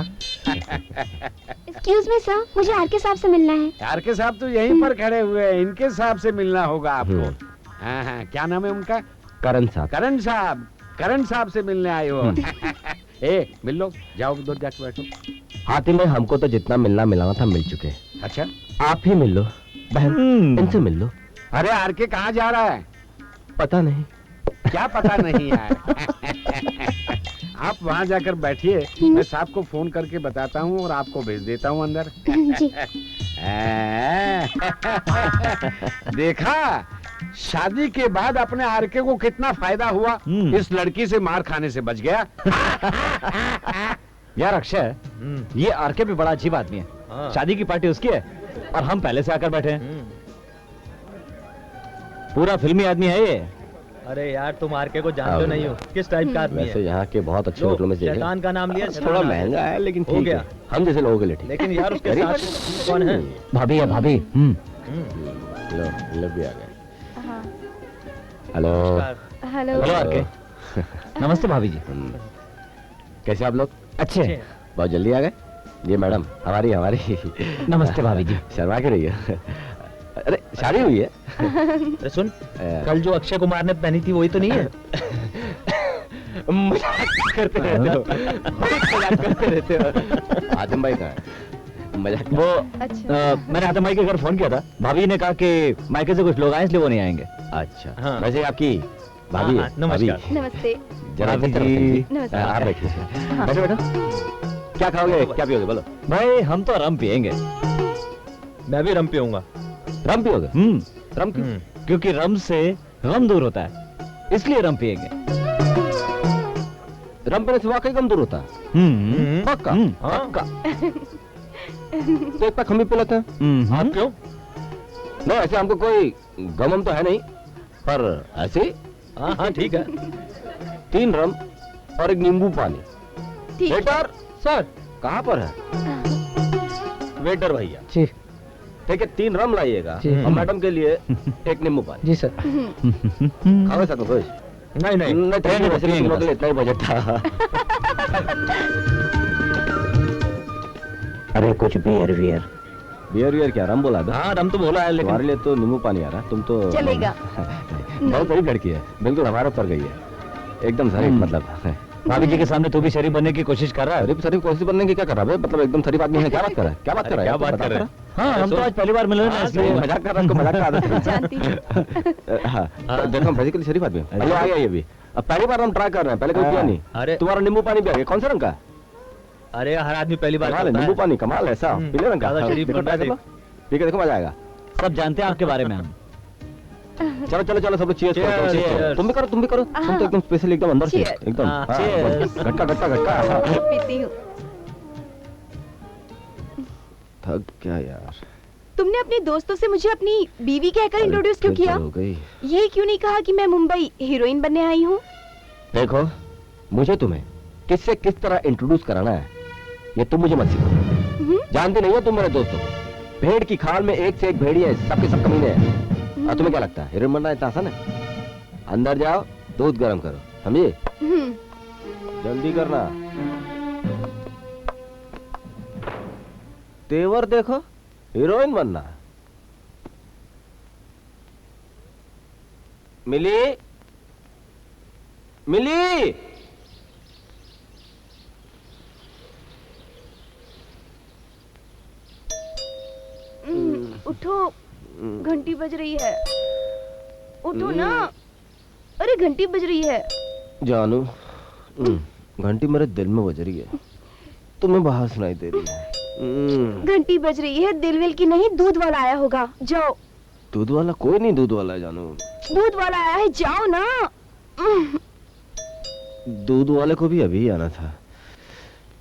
एक्सक्यूज मी सर, मुझे आर के साहब से मिलना है। आरके साहब तो यहीं पर खड़े हुए हैं, इनके साहब से मिलना होगा आपको। हाँ हाँ, क्या नाम है उनका? करण साहब। करण साहब, करण साहब से मिलने आए हो। ए, मिल लो, जाओ उधर जाके बैठो। हातिम भाई, हमको तो जितना मिलना मिलाना था मिल चुके। अच्छा, आप ही मिल लो बहन, इनसे मिल लो। अरे आरके कहाँ जा रहा है? पता नहीं। क्या पता नहीं यार? आप वहाँ जाकर बैठिए, मैं साहब को फोन करके बताता हूँ और आपको भेज देता हूँ अंदर। जी। देखा, शादी के बाद अपने आरके को कितना फायदा हुआ। इस लड़की से मार खाने से बच गया। यार अक्षय, ये आरके भी बड़ा अजीब आदमी है। शादी की पार्टी उसकी है और हम पहले से आकर बैठे हैं। पूरा फिल्मी आदमी है ये। अरे यार, तुम आरके को जानते नहीं हो, किस टाइप का आदमी वैसे है। यहाँ के बहुत अच्छे होटलों में से एक है। शैतान का नाम लिया, थोड़ा शैतान महंगा है लेकिन हो ठीक गया। है, हम जैसे लोगों के लिए ठीक। लेकिन यार उसके साथ कौन है? भाभी है, भाभी। लो, लो भी आ गए। हेलो। हेलो। हेलो आरके। नमस्ते भाभी जी। कैसे आप लोग? अच्छे। बहुत जल्दी आ गए। ये मैडम हमारी नमस्ते भाभी जी। शर्मा के रही है। अरे शादी हुई है? अरे सुन, कल जो अक्षय कुमार ने पहनी थी वही तो नहीं है? मजाक करते रहते हो, मजाक करते रहते हो। आजम भाई कहाँ है? मजाक वो अच्छा। मैंने आतम भाई के घर फोन किया था, भाभी ने कहा कि मायके से कुछ लोग आए इसलिए वो नहीं आएंगे। अच्छा। हाँ। वैसे आपकी भाभी है? नमस्कार। भाभी। नमस्ते। जरा भाभी इधर जी। बैठिए। नमस्ते। आप बैठिए। बैठो बैठो। क्या खाओगे, क्या पियोगे बोलो? भाई हम तो रम पियेंगे। मैं भी रम पीऊंगा। रम पियोगे? रम क्यों? क्योंकि रम से गम दूर होता है, इसलिए रम पियेंगे। रम पीने से वाकई गम दूर होता है? पक्का? पक्का। तो एक पैक हम भी पी लेते हैं। आप क्यों? नहीं, ऐसे हमको कोई गम तो है नहीं, पर ऐसे हाँ हाँ ठीक है। 3 रम और 1 नींबू पानी। ठीक है। वेटर सर कहाँ पर है? वेटर भैया जी। ठीक है, 3 रम लाइएगा और मैडम के लिए 1 नींबू पानी। जी सर। खाओगे साथ में कुछ? नहीं नहीं, नहीं, वैसे भी तुम लोगों के लिए इतना ही बजट था। अरे कुछ बियर वियर क्या? रम बोला है? हाँ रम तो बोला है, लेकिन तुम्हारे लिए तो नींबू पानी आ रहा, तुम तो चलेगा। बहुत बड़ी लड़की है, बिल्कुल हमारे ऊपर गई है, एकदम शरीफ। मतलब भाभी जी के सामने तू भी शरीफ बनने की कोशिश कर रहा है। शरीफ कोशिश बनने की क्या कर रहा है? मतलब एकदम शरीफ आदमी है, क्या बात कर रहा है? क्या बात कर रहा है? क्या बात कर रहे हैं? हाँ हम तो आज पहली बार मिले ना, इसलिए मजाक कर रहा है, उसको मजाक का आदत है। जानती हूँ। हाँ, तो देखो हम फिजिकली शरीफ आदमी हैं। हेलो, आ गया ये भी। अब पहली बार हम ट्राई कर रहे हैं, पहले कोई पिया नहीं। अरे तुम्हारा नींबू पानी भी आ गया, कौन सा रंग का? अरे हर आदमी पहली बार कमाल है, करता नींबू है। पानी कमाल है, ऐसा पीले रंग का। ज्यादा शरीफ देखो, बनता है। try कर लो। पी के देखो, मजा आएगा। सब जानते हैं आपके बारे में हम। चलो चलो चलो, सब लोग cheers करो, Cheers, cheers करो। cheers। तुम भी करो। तुम तो एकदम स्पेशल, एकदम अंदर से, Cheers। एकदम हाँ, हाँ, cheers। घटका घटका घटका। पीती हूँ। थक क्या यार। तुमने अपने दोस्तों से मुझे अपनी बीवी कहकर इंट्रोड्यूस क्यों किया? हो गई। ये क्यों नहीं कहा कि मैं मुंबई हीरोइन बनने आई हूँ? देखो, मुझे तुम्हें किससे किस तरह इंट्रोड्यूस कराना है ये तुम मुझे मत सिखाओ। जानते नहीं हो तुम मेरे दोस्तों को। भेड़ की खाल में एक से एक भेड़िए हैं, सबके सब कमीने हैं। और तुम्हें क्या लगता है हीरोइन बनना इतना आसान है? अंदर जाओ, दूध गर्म करो, समझे? जल्दी करना। तेवर देखो, हीरोइन बनना। मिली मिली। उठो, घंटी बज रही है। उठो ना, अरे घंटी बज रही है। जानू, घंटी मेरे दिल में बज रही है, तुम्हें बाहर सुनाई दे रही है। घंटी बज रही है, दिल विल की नहीं, दूध वाला आया होगा, जाओ। दूध वाला? कोई नहीं दूध वाला है जानू। दूध वाला आया है, जाओ ना। दूध वाले को भी अभी आना था।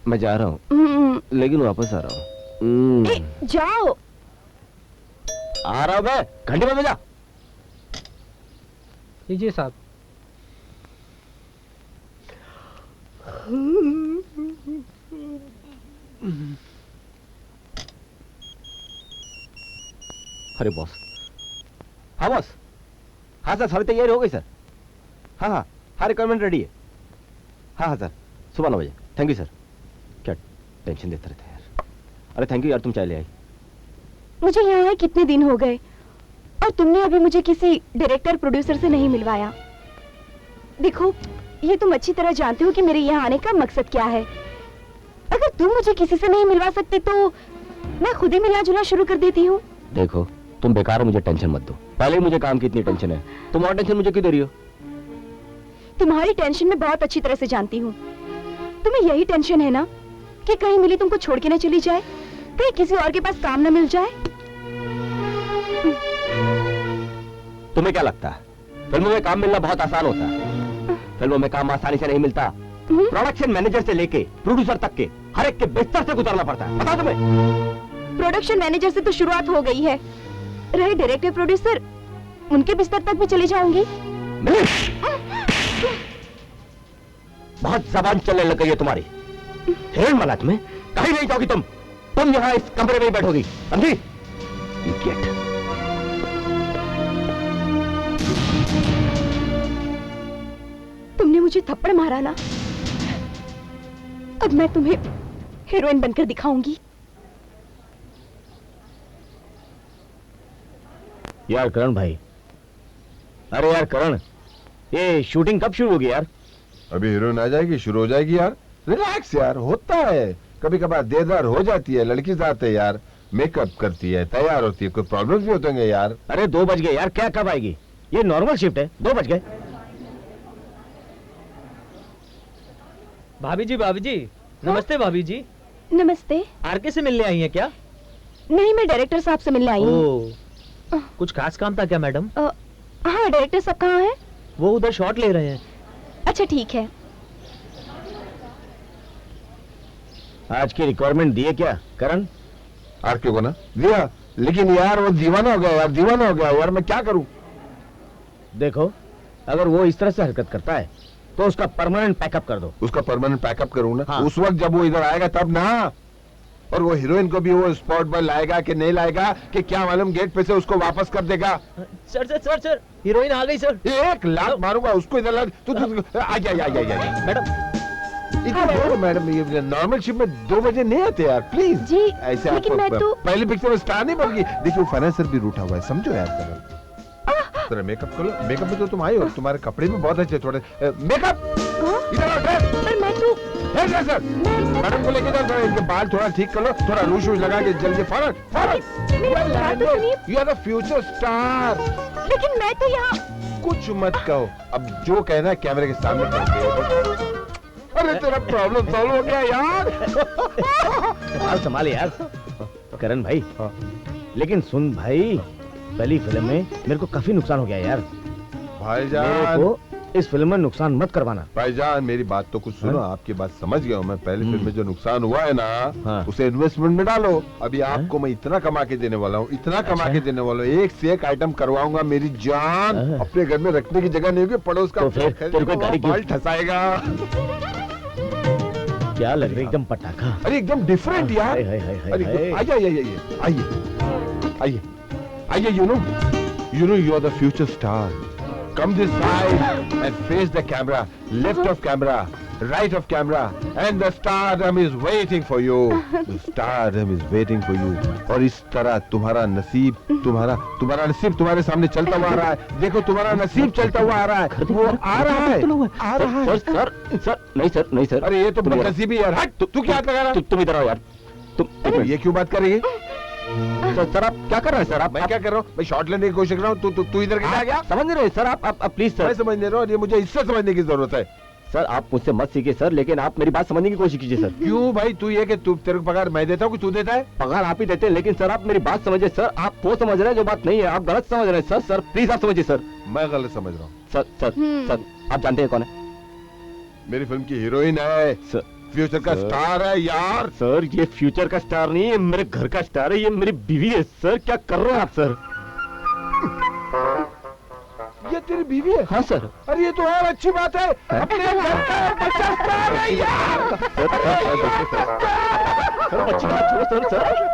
मैं जा रहा हूँ, लेकिन वापस आ रहा हूँ। जाओ। आ रहा हूँ मैं, घंटे में बजा। लीजिए साहब। अरे बॉस। हाँ बॉस। हाँ सर, सारी तैयारी हो गई सर। हाँ, रिक्वायरमेंट रेडी है। हाँ सर, सुबह 9 बजे। Thank you sir. क्या टेंशन देते रहते हैं यार। अरे थैंक यू यार, तुम चाय ले आई। मुझे यहाँ आए कितने दिन हो गए और तुमने अभी मुझे किसी डायरेक्टर प्रोड्यूसर से नहीं मिलवाया। देखो, ये तुम अच्छी तरह जानते हो कि मेरे यहाँ आने का मकसद क्या है। अगर तुम मुझे किसी से नहीं मिलवा सकते तो मैं खुद ही मिलना जुलना शुरू कर देती हूँ। देखो, तुम बेकार मुझे टेंशन मत दो। पहले ही मुझे काम की इतनी टेंशन है, तुम और टेंशन मुझे क्यों दे रही हो? तुम्हारी टेंशन मैं बहुत अच्छी तरह से जानती हूँ। तुम्हें यही टेंशन है ना कि कहीं मिली तुमको छोड़ के न चली जाए, कहीं किसी और के पास काम न मिल जाए। तुम्हें क्या लगता है फिल्मों में काम मिलना बहुत आसान होता है? फिल्मों में काम आसानी से नहीं मिलता। प्रोडक्शन मैनेजर से लेके प्रोड्यूसर तक के हर एक के बिस्तर से गुजरना पड़ता है, पता तुम्हें? प्रोडक्शन मैनेजर से तो शुरुआत हो गई है, रहे डायरेक्टर प्रोड्यूसर, उनके बिस्तर तक भी चली जाऊंगी। बहुत जबान चलने लग गई है तुम्हारी। हेल मला तुम्हें, कहीं नहीं जाओगी तुम यहाँ इस कमरे में ही बैठोगी, समझी? Idiot। तुमने मुझे थप्पड़ मारा ना, अब मैं तुम्हें हीरोइन बनकर दिखाऊंगी। यार करण भाई, अरे यार करण, ये शूटिंग कब शुरू होगी यार? अभी हीरोइन आ जाएगी, शुरू हो जाएगी यार। रिलैक्स यार, होता है कभी कभार देर हो जाती है। लड़की जाते है यार, मेकअप करती है, तैयार होती है, कोई प्रॉब्लम्स भी होते हैं यार। अरे 2 बज गए यार, क्या कब आएगी? ये नॉर्मल शिफ्ट है, 2 बज गए। भाभी जी नमस्ते। भाभी जी नमस्ते। आरके से मिलने आई हैं क्या? नहीं, मैं डायरेक्टर साहब से मिलने आई हूँ। ओह, कुछ खास काम था क्या मैडम? हाँ, डायरेक्टर साहब कहाँ हैं? वो उधर शॉट ले रहे हैं। अच्छा ठीक है। आज की रिक्वायरमेंट दिए क्या करण? आरके को ना दिया, लेकिन यार वो दीवाना हो गया यार, दीवाना हो गया यार, मैं क्या करूं? देखो, अगर वो इस तरह से हरकत करता है तो उसका परमानेंट पैकअप कर दो। उसका परमानेंट पैकअप करूं ना? हाँ। उस वक्त जब वो इधर आएगा तब ना। और वो हीरोइन को भी वो स्पॉट पर लाएगा कि नहीं लाएगा कि क्या मालूम, गेट पे से उसको वापस कर देगा। सर हीरोइन आ गई सर। 1 लाख मारूंगा उसको इधर ला। तू आ जा मैडम। मैडम, ये नॉर्मल शिप में 2 बजे नहीं आते यार, प्लीज। जी, ऐसे लेकिन मैं तो पहली पिक्चर में स्टार नहीं बन गई। देखिए फाइनेंसर भी रूठा हुआ है, समझो यार। जरा मेकअप करो। मेकअप में तो तुम आई हो, तुम्हारे कपड़े भी बहुत अच्छे। थोड़े मेकअप इधर आओ। पर मैं तो सर मैडम को लेके जाओ, इनके बाल थोड़ा ठीक कर लो, थोड़ा रूज वूज लगा के जल्दी। फौरन you are the future star. लेकिन मैं तो यहाँ। कुछ मत कहो, अब जो कहना है कैमरे के सामने कहते। अरे तेरा प्रॉब्लम सॉल्व हो गया यार। संभाल यार करण भाई। हाँ। लेकिन सुन भाई, पहली फिल्म में मेरे को काफी नुकसान हो गया यार। मेरे भाईजान को इस फिल्म में नुकसान मत करवाना। भाईजान मेरी बात तो कुछ सुनो। आपकी बात समझ गया हूँ मैं। पहली फिल्म में जो नुकसान हुआ है ना, हाँ। उसे इन्वेस्टमेंट में डालो। अभी आपको मैं इतना कमा के देने वाला हूँ, इतना कमा के देने वाला हूँ, एक से एक आइटम करवाऊंगा। मेरी जान, अपने घर में रखने की जगह नहीं होगी, पड़ोस का तो फिर तेरे को गाड़ी बाल ठसाएगा। क्या लग रहा है? एकदम पटाखा। अरे एकदम डिफरेंट यार। हाय, हाय, हाय, हाय, अरे हाय। आइए, you know you are the future star. Come this side and face the camera. Left of camera, right of camera, and the stardom is waiting for you. The stardom is waiting for you. और इस तरह तुम्हारा नसीब तुम्हारे सामने चलता हुआ आ रहा है। देखो, तुम्हारा नसीब चलता हुआ आ रहा है। वो आ रहा है। सर नहीं सर। अरे ये तो नसीबी यार। हट, तू क्या हाथ लगा रहा है? तुम इधर आओ यार। तुम ये क्यों बात कर रही है? सर आप क्या कर रहे हैं सर? मैं क्या कर रहा हूँ? मैं शॉट लेने की कोशिश कर रहा हूँ। तू इधर कैसे आ गया? समझ नहीं रहे सर आप प्लीज मैं सर। समझ नहीं रहा हूँ, ये मुझे इससे समझने की जरूरत है। सर आप मुझसे मत सीखिए सर, लेकिन आप मेरी बात समझने की कोशिश कीजिए सर। क्यों भाई, तू ये कि तू तेरे को पगार मैं देता हूँ कि तू देता है? पगार आप ही देते हैं, लेकिन सर आप मेरी बात समझिए सर, आप वो समझ रहे हैं जो बात नहीं है, आप गलत समझ रहे हैं सर। सर प्लीज आप समझिए सर। मैं गलत समझ रहा हूँ। सर सर सर आप जानते हैं कौन है? मेरी फिल्म की हीरोइन है, सर फ्यूचर का स्टार है यार। सर ये फ्यूचर का स्टार नहीं है, मेरे घर का स्टार है, ये मेरी बीवी है सर। क्या कर रहे हैं आप सर? ये तेरी बीवी है? हाँ सर। अरे ये तो और अच्छी बात है, अपने घर का बच्चा स्टार है यार। सर बच्ची बात छोड़ो सर।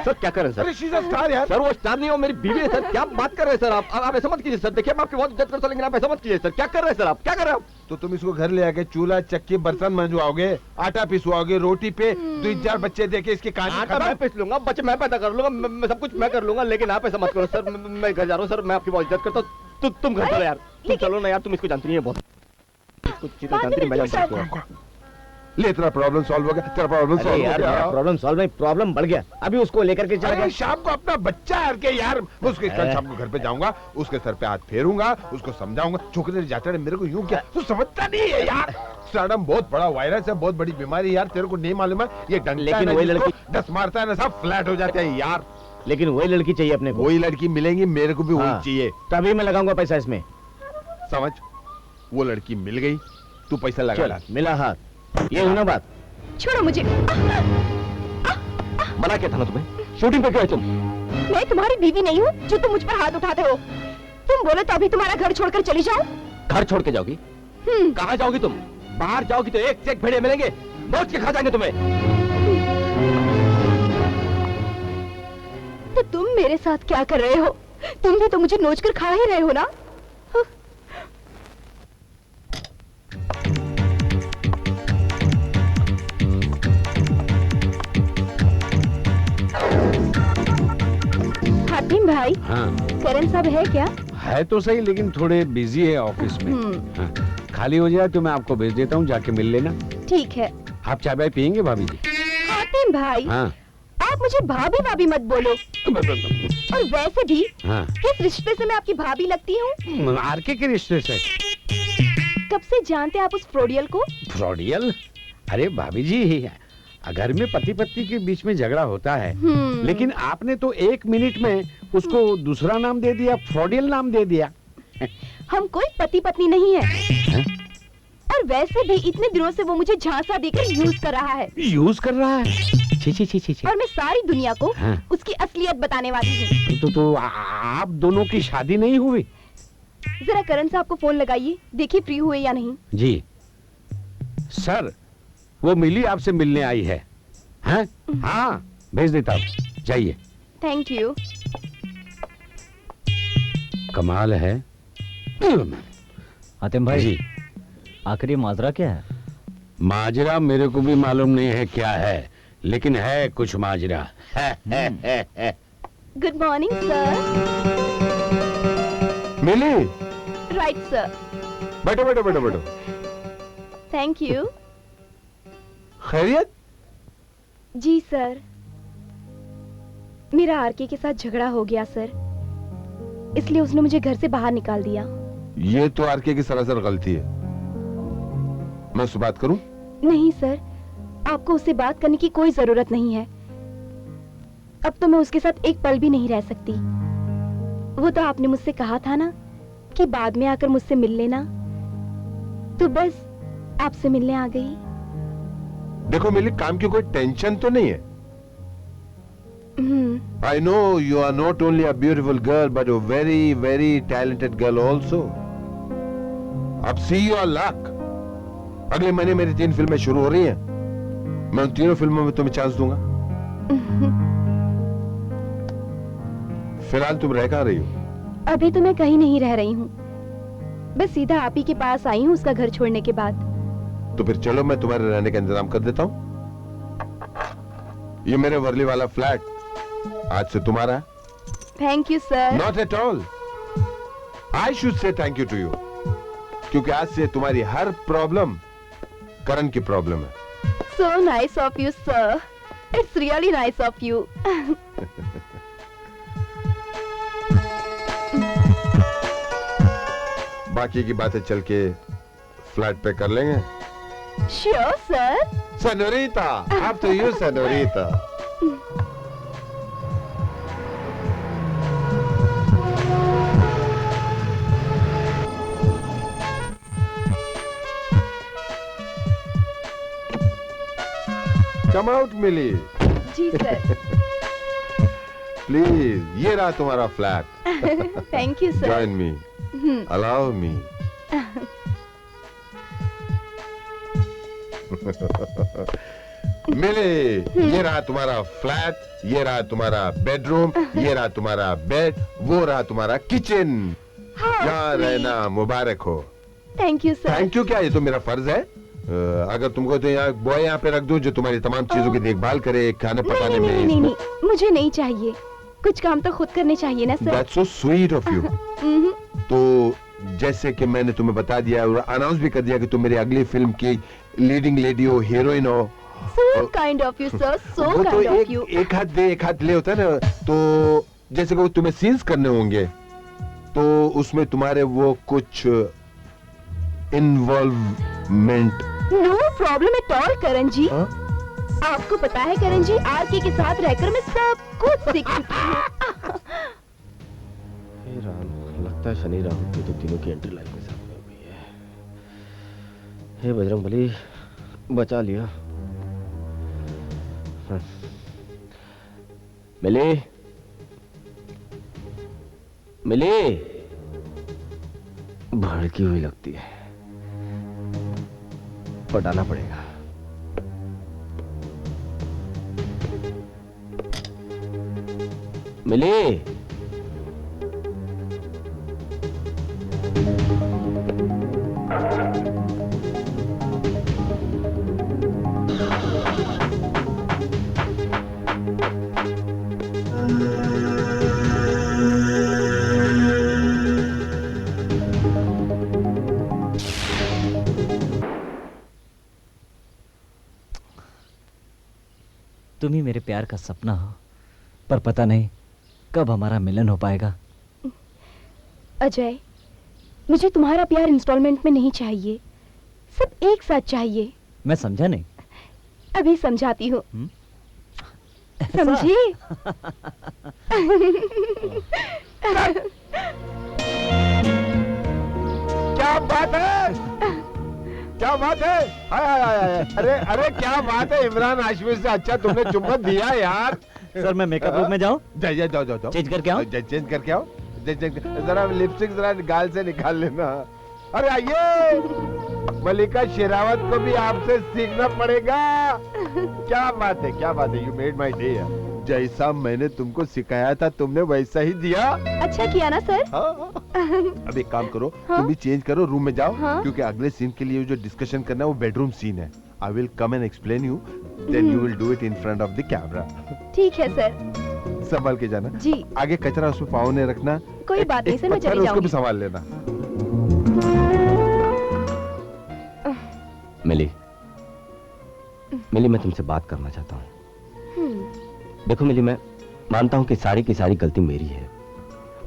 सर क्या कर रहे हैं सर? अरे शीज अ स्टार यार। सर वो स्टार नहीं हो, मेरी बीवी है सर। क्या बात कर रहे हैं सर आप ऐसा मत कीजिए सर। देखिए मैं आपकी बहुत इज्जत करता हूं, लेकिन आप ऐसा मत कीजिए सर। क्या कर रहे हैं सर आप? क्या कर रहे हैं आप? तो तुम इसको घर ले आके चूल्हा चक्की बर्तन मंजवाओगे, आटा पिसवाओगे, रोटी पे 2-4 बच्चे देके इसकी कहानी आटा मैं पिस लूंगा, बच्चे मैं पैदा कर लूंगा, मैं सब कुछ मैं कर लूंगा, लेकिन आप ऐसा मत करो सर। मैं घर जा रहा हूँ सर, मैं आपकी बहुत इज्जत करता हूँ। तुम घर चलो यार, तुम चलो ना यार, तुम इसको जानती नहीं है बहुत, इसको चीजें जानती नहीं, मैं जानता हूँ। ले तेरा प्रॉब्लम सॉल्व हो गया, तेरा प्रॉब्लम सॉल्व हो यार गया। प्रॉब्लम सॉल्व नहीं, प्रॉब्लम बढ़ गया। अभी उसको लेकर के चला अरे गया। शाम को अपना बच्चा है के यार, मैं उसके कल शाम को घर पे जाऊंगा, उसके सर पे हाथ फेरूंगा, उसको समझाऊंगा। छोकरे जाते मेरे को यूं क्या, तू समझता नहीं है यार। स्टारडम बहुत बड़ा वायरस है, बहुत बड़ी बीमारी यार, तेरे को नहीं मालूम है? ये डंका लेकिन वही लड़की 10 मारता है ना, सब फ्लैट हो जाते हैं यार। लेकिन वही लड़की चाहिए अपने को। वही लड़की मिलेंगी, मेरे को भी वही हाँ। चाहिए। तभी मैं लगाऊंगा पैसा इसमें। समझ, वो लड़की मिल गई, तू पैसा लगा चल ला। मिला हाथ, ये हुई ना बात। छोड़ो मुझे। मना क्या था ना तुम्हें? शूटिंग पे क्यों है तुम? मैं तुम्हारी बीवी नहीं हूँ जो तुम मुझ पर हाथ उठाते हो। तुम बोलो तो अभी तुम्हारा घर छोड़कर चली जाओ। घर छोड़ के जाओगी? कहाँ जाओगी तुम? बाहर जाओगी तो एक से एक भेड़िए मिलेंगे, नोच के खा जाएंगे तुम्हें। तो तुम मेरे साथ क्या कर रहे हो? तुम भी तो मुझे नोच कर खा ही रहे हो ना? हातिम भाई, हाँ करण साहब है क्या? है तो सही, लेकिन थोड़े बिजी है ऑफिस में। हाँ, खाली हो जाए तो मैं आपको भेज देता हूँ, जाके मिल लेना। ठीक है। आप चाय बाय पियेंगे भाभी जी? हातिम भाई, हाँ आप मुझे भाभी भाभी मत बोलो। और वैसे भी हाँ, किस रिश्ते से मैं आपकी भाभी लगती हूँ? आरके के रिश्ते से। कब से जानते आप उस फ्रोडियल को? फ्रॉडियल? अरे भाभी जी, घर में पति पत्नी के बीच में झगड़ा होता है, लेकिन आपने तो 1 मिनट में उसको दूसरा नाम दे दिया, फ्रॉडियल नाम दे दिया। हम कोई पति पत्नी नहीं है। और वैसे भी इतने दिनों से वो मुझे झांसा देकर यूज कर रहा है। यूज कर रहा है? छी छी छी छी छी। और मैं सारी दुनिया को हाँ। उसकी असलियत बताने वाली हूँ। तो आप दोनों की शादी नहीं हुई? जरा करण साहब को फोन लगाइए, देखिए फ्री हुए या नहीं। जी सर, वो मिली आपसे मिलने आई है। हैं? हाँ भेज देता हूँ, जाइए। Thank you. कमाल है। हातिम भाई जी, आखिर ये माजरा क्या है? माजरा मेरे को भी मालूम नहीं है क्या है, लेकिन है कुछ माजरा। Good morning sir. मिली? Right sir. बैठो बैठो बैठो बैठो। Thank you. खैरियत? जी सर, मेरा आरके के साथ झगड़ा हो गया सर, इसलिए उसने मुझे घर से बाहर निकाल दिया। ये तो आरके की सरासर गलती है। मैं उससे बात करूं? नहीं सर, आपको उससे बात करने की कोई जरूरत नहीं है। अब तो मैं उसके साथ एक पल भी नहीं रह सकती। वो तो आपने मुझसे कहा था ना कि बाद में आकर मुझसे मिल लेना, तो बस आपसे मिलने आ गई। देखो मिली, काम की कोई टेंशन तो नहीं है। I know you are not only a beautiful girl but a very very talented girl also. अब see your luck. अगले महीने मेरी 3 फिल्में शुरू हो रही हैं। मैं उन 3 फिल्मों में तुम्हें चांस दूंगा। फिलहाल तुम रह कहाँ रही हो? अभी तो मैं कहीं नहीं रह रही हूँ, बस सीधा आप ही के पास आई हूँ उसका घर छोड़ने के बाद। तो फिर चलो मैं तुम्हारे रहने का इंतजाम कर देता हूँ। ये मेरे वर्ली वाला फ्लैट आज से तुम्हारा है। Thank you sir. Not at all, I should say thank you to you, क्योंकि आज से तुम्हारी हर प्रॉब्लम करण की प्रॉब्लम है। So nice of you sir, it's really nice of you. बाकी की बातें चल के फ्लैट पे कर लेंगे? Sure sir. Senorita, after you senorita. Come out Mili. जी सर। प्लीज, ये रहा तुम्हारा flat. Thank you sir. Join me, allow me. मिले, ये रहा तुम्हारा फ्लैट, ये रहा तुम्हारा बेडरूम, ये रहा तुम्हारा बेड, वो रहा तुम्हारा किचन। यहाँ रहना मुबारक हो। Thank you sir. Thank you क्या, ये तो मेरा फर्ज है। अगर तुमको तो यहाँ बॉय यहाँ पे रख दूं जो तुम्हारी तमाम चीजों की देखभाल करे, खाना पकाने में। नहीं, मुझे नहीं चाहिए। कुछ काम तो खुद करने चाहिए ना sir. That's so sweet of you. तो जैसे कि मैंने तुम्हें बता दिया और अनाउंस भी कर दिया कि तुम मेरी अगली फिल्म की लीडिंग लेडी हो, हीरोइन हो। So kind of you sir, so वो तो kind of you. एक हाथ दे एक हाथ ले होता है ना। तो जैसे कि वो तुम्हें सीन्स करने होंगे तो उसमें तुम्हारे वो कुछ involvement. No problem at all करण जी। आपको पता है करण जी, आरके के साथ रहकर मैं सब कुछ सीख चुकी हूँ। हे राम, लगता है शनि राहु की तो तीनों की एंट्री लाइन में सामने हो गई है। हे बजरंगबली, बचा लिया। हाँ। मिली, मिली, भड़की हुई लगती है, पटाना पड़ेगा। मिली, तुम ही मेरे प्यार का सपना हो, पर पता नहीं कब हमारा मिलन हो पाएगा। अजय, मुझे तुम्हारा प्यार इंस्टॉलमेंट में नहीं चाहिए, सब एक साथ चाहिए। मैं समझा नहीं। अभी समझाती हूँ, समझी? क्या बात है, क्या बात है। हाय हाय हाय हाय। अरे अरे क्या बात है, इमरान हाशमी से अच्छा तुमने चुम्बन दिया यार। सर मैं मेकअप रूम में जाऊं? जाओ चेंज करके आओ? चेंज करके आओ। जरा लिपस्टिक जरा गाल से निकाल लेना। अरे आइए, मलिका शेरावत को भी आपसे सीखना पड़ेगा। क्या बात है, क्या बात है। You made my day. जैसा मैंने तुमको सिखाया था तुमने वैसा ही दिया। अच्छा किया ना सर? हाँ। अब एक काम करो, हाँ? तुम भी चेंज करो, रूम में जाओ। हाँ? क्योंकि अगले सीन के लिए जो डिस्कशन करना है वो बेडरूम सीन है। I will come and explain you, then you will do it in front of the camera. ठीक है सर। संभाल के जाना जी। आगे कचरा उसमें पाँव नहीं रखना। कोई बात नहीं सर, मैं चली उसको जाऊंगी। भी संभाल लेना। मिली, मिली, मैं तुमसे बात करना चाहता हूँ। देखो मिली, मैं मानता हूँ कि सारी की सारी गलती मेरी है।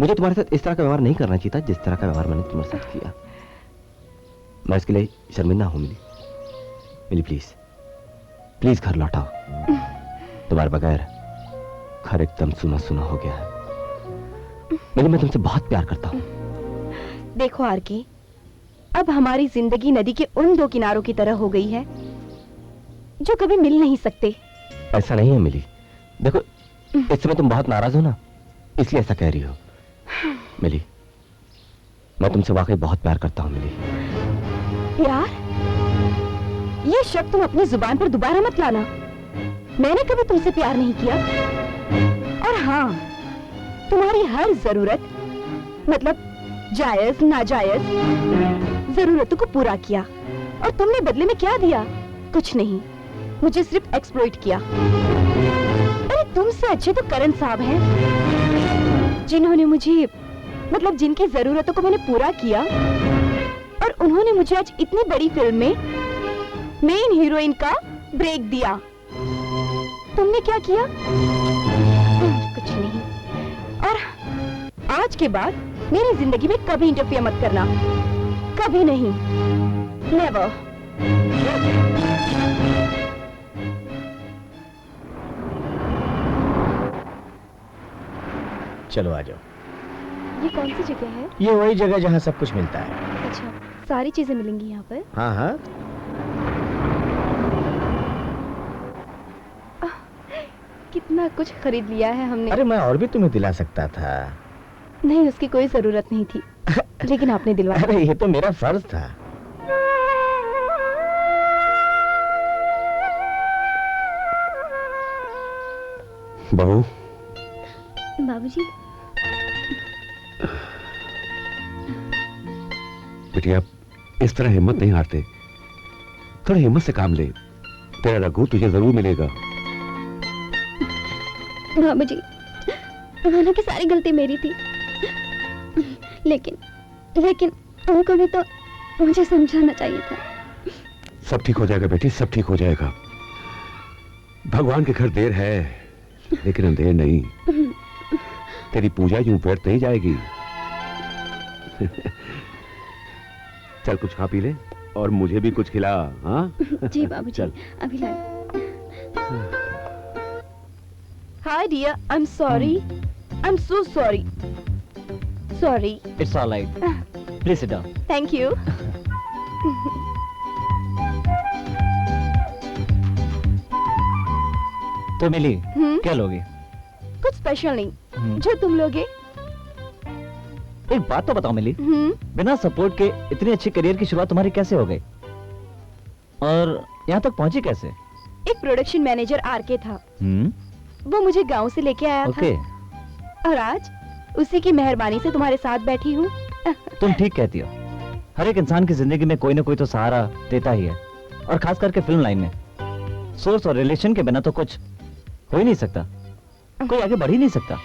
मुझे तुम्हारे साथ इस तरह का व्यवहार नहीं करना चाहिए था जिस तरह का व्यवहार मैंने तुम्हारे साथ किया। मैं इसके लिए शर्मिंदा हूँ मिली। मिली प्लीज, प्लीज घर लौटाओ। तुम्हारे बगैर घर एकदम सुना सुना हो गया है। मिली, मैं तुमसे बहुत प्यार करता हूँ। देखो आरके, अब हमारी जिंदगी नदी के उन दो किनारों की तरह हो गई है जो कभी मिल नहीं सकते। ऐसा नहीं है मिली। देखो, इस समय तुम बहुत नाराज हो ना, इसलिए ऐसा कह रही हो। मिली, मैं तुमसे वाकई बहुत प्यार करता हूँ मिली। प्यार? ये शब्द तुम अपनी जुबान पर दोबारा मत लाना। मैंने कभी तुमसे प्यार नहीं किया। और हाँ, तुम्हारी हर जरूरत, मतलब जायज नाजायज जरूरतों को पूरा किया। और तुमने बदले में क्या दिया? कुछ नहीं, मुझे सिर्फ एक्सप्लॉइट किया। अरे तुमसे अच्छे तो करण साहब हैं, जिन्होंने मुझे, मतलब जिनकी जरूरतों को मैंने पूरा किया। और उन्होंने मुझे आज इतनी बड़ी फिल्म में मेन हीरोइन का ब्रेक दिया। तुमने क्या किया? कुछ नहीं। और आज के बाद मेरी जिंदगी में कभी इंटरफेयर मत करना, कभी नहीं। नेवर। चलो आ जाओ। ये कौन सी जगह है? ये वही जगह जहाँ सब कुछ मिलता है। अच्छा, सारी चीजें मिलेंगी यहाँ पर? हाँ हाँ। कितना कुछ खरीद लिया है हमने। अरे मैं और भी तुम्हें दिला सकता था। नहीं, उसकी कोई जरूरत नहीं थी, लेकिन आपने दिलवाया। अरे ये तो मेरा फर्ज था। बहू, बाबूजी। बिटिया इस तरह हिम्मत नहीं हारते, थोड़ा हिम्मत से काम ले, तेरा रघु तुझे जरूर मिलेगा। बाबूजी, माना कि सारी गलती मेरी थी, लेकिन उनको भी तो मुझे समझाना चाहिए था। सब ठीक हो जाएगा बेटी, सब ठीक हो जाएगा। भगवान के घर देर है, लेकिन अंधेर नहीं। तेरी पूजा यूं व्यर्थ नहीं जाएगी। चल कुछ खा पी ले और मुझे भी कुछ खिला। हाँ जी बाबूजी, चल। अभी ला। Hi dear, I'm sorry. I'm so sorry. Sorry. It's all right. Please sit down. Thank you. तो मिली क्या लोगे? कुछ स्पेशल नहीं, जो तुम लोगे। एक बात तो बताओ मिली, बिना सपोर्ट के इतनी अच्छी करियर की शुरुआत तुम्हारी कैसे हो गई और यहाँ तक पहुंची कैसे? एक प्रोडक्शन मैनेजर आरके था, वो मुझे गांव से लेके आया था और आज उसी की मेहरबानी से तुम्हारे साथ बैठी हूँ। तुम ठीक कहती हो, हर एक इंसान की जिंदगी में कोई ना कोई तो सहारा देता ही है, और खास करके फिल्म लाइन में सोर्स और रिलेशन के बिना तो कुछ हो ही नहीं सकता, कोई आगे बढ़ ही नहीं सकता।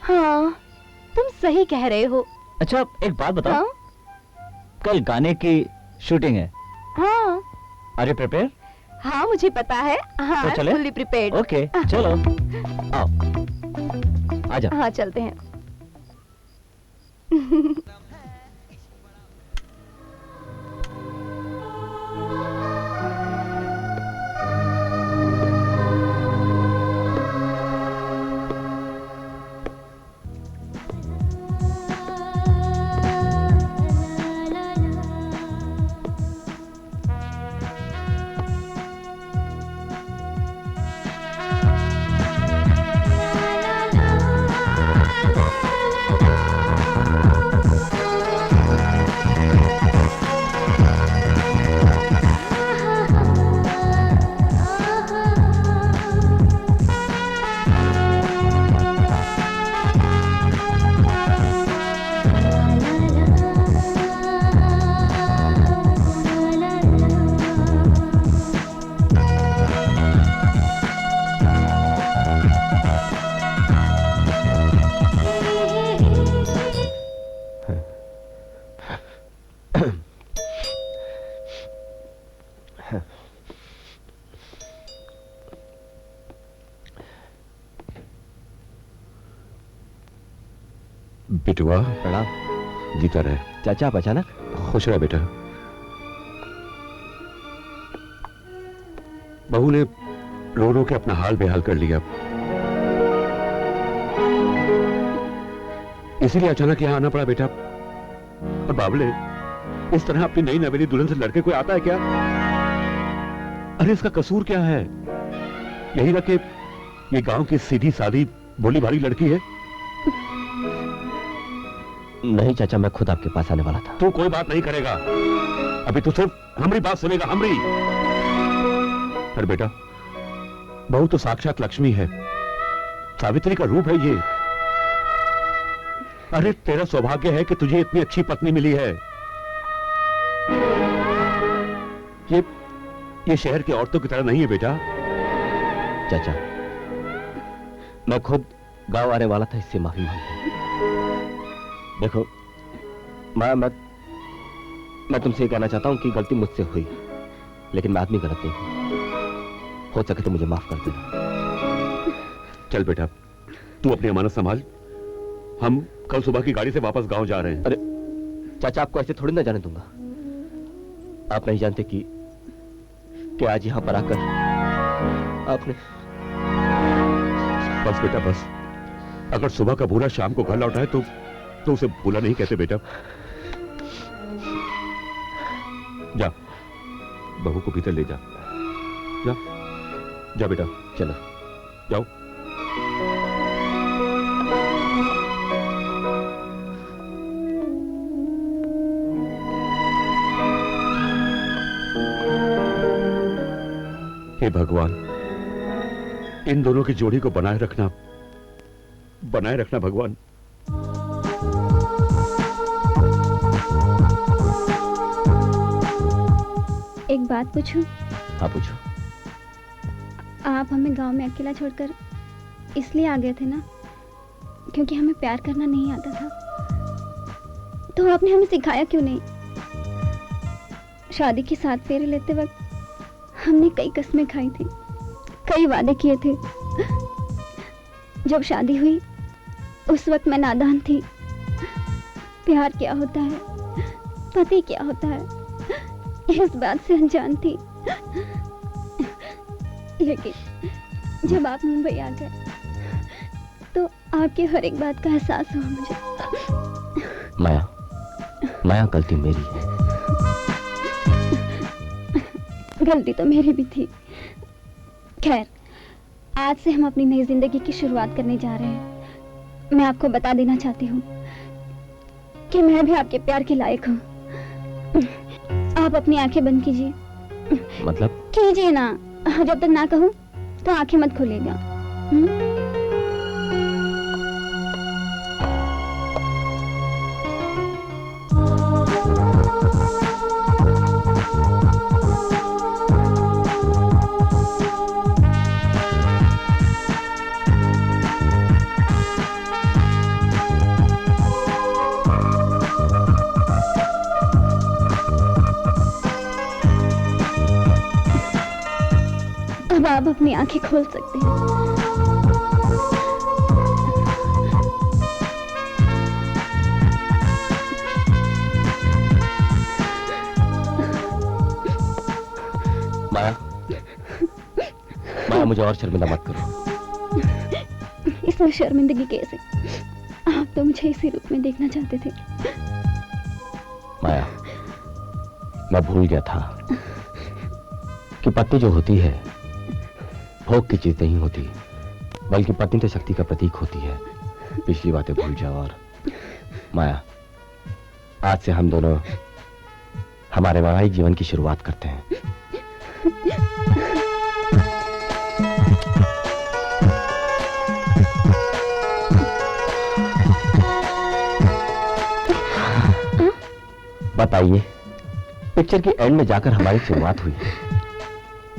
हाँ, तुम सही कह रहे हो। अच्छा एक बात बताओ, हाँ? कल गाने की शूटिंग है। हाँ। Are you prepare? हाँ मुझे पता है। हाँ, तो चले? fully prepared। ओके चलो आओ, आजा। हाँ चलते हैं। बिटवा प्रणाम। जीता रहे। चाचा आप अचानक? खुश रहे बेटा। बहू ने रो रो के अपना हाल बेहाल कर लिया, इसीलिए अचानक यहाँ आना पड़ा बेटा। और बाबले, इस तरह अपनी नई नवेली दुल्हन से लड़के कोई आता है क्या? अरे इसका कसूर क्या है? यही ना कि ये गांव की सीधी सादी भोली भाली लड़की है। नहीं चाचा, मैं खुद आपके पास आने वाला था। तू कोई बात नहीं करेगा, अभी तू सिर्फ हमारी बात सुनेगा, हमारी। अरे बेटा, बहू तो साक्षात लक्ष्मी है, सावित्री का रूप है ये। अरे तेरा सौभाग्य है कि तुझे इतनी अच्छी पत्नी मिली है। ये शहर की औरतों की तरह नहीं है बेटा। चाचा, मैं खुद गांव आने वाला था, इससे माफी मांगता हूं। देखो मैं तुमसे ये कहना चाहता हूं कि गलती मुझसे हुई, लेकिन मैं आदमी गलत नहीं हूं। हो सके तो मुझे माफ कर देना। चल बेटा, तू अपनी अमानत संभाल, हम कल सुबह की गाड़ी से वापस गांव जा रहे हैं। अरे चाचा, आपको ऐसे थोड़ी ना जाने दूंगा। आप नहीं जानते कि आज यहां पर आकर आपने। बस बेटा बस, अगर सुबह का भूला शाम को घर लौटा है तो उसे भूला नहीं कहते बेटा। जा बहू को भीतर ले जा, जा जा बेटा, चलो जाओ। हे भगवान, इन दोनों की जोड़ी को बनाए रखना भगवान। एक बात पूछूं? हाँ पूछो। आप हमें गांव में अकेला छोड़कर इसलिए आ गए थे ना क्योंकि हमें प्यार करना नहीं आता था? तो आपने हमें सिखाया क्यों नहीं? शादी के 7 फेरे लेते वक्त हमने कई कस्में खाई थी, कई वादे किए थे। जब शादी हुई उस वक्त मैं नादान थी। प्यार क्या होता है, पति क्या होता है, इस बात से अनजान थी। लेकिन जब आप मुंबई आ गए तो आपकी हर एक बात का एहसास हुआ मुझे। माया, गलती मेरी है। गलती तो मेरी भी थी। खैर, आज से हम अपनी नई जिंदगी की शुरुआत करने जा रहे हैं। मैं आपको बता देना चाहती हूँ कि मैं भी आपके प्यार के लायक हूँ। आप अपनी आंखें बंद कीजिए। मतलब? कीजिए ना, जब तक ना कहूँ तो आंखें मत खोलिएगा। अब आप अपनी आंखें खोल सकते हैं। माया, मुझे और शर्मिंदा मत करो। इसमें शर्मिंदगी कैसे? आप तो मुझे इसी रूप में देखना चाहते थे। माया, मैं भूल गया था कि पत्नी जो होती है भोग की चीज नहीं होती, बल्कि पत्नी तो शक्ति का प्रतीक होती है। पिछली बातें भूल जाओ। और माया, आज से हम दोनों हमारे वैवाहिक जीवन की शुरुआत करते हैं। बताइए, पिक्चर के एंड में जाकर हमारी शुरुआत हुई है,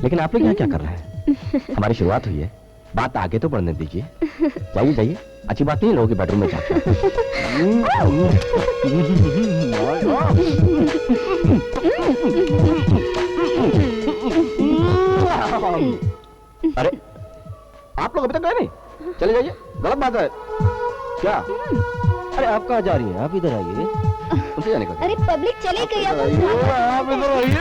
लेकिन आप लोग यहाँ क्या कर रहे हैं? हमारी शुरुआत हुई है, बात आगे तो बढ़ने दीजिए। जाइए जाइए, अच्छी बात नहीं लोगों के बेडरूम में जाकर। अरे आप लोग अभी तक गए नहीं? चले जाइए, गलत बात है क्या? अरे आप कहाँ जा रही हैं? आप इधर आइए। उनसे जाने का। अरे पब्लिक चले गई। आप इधर आइए।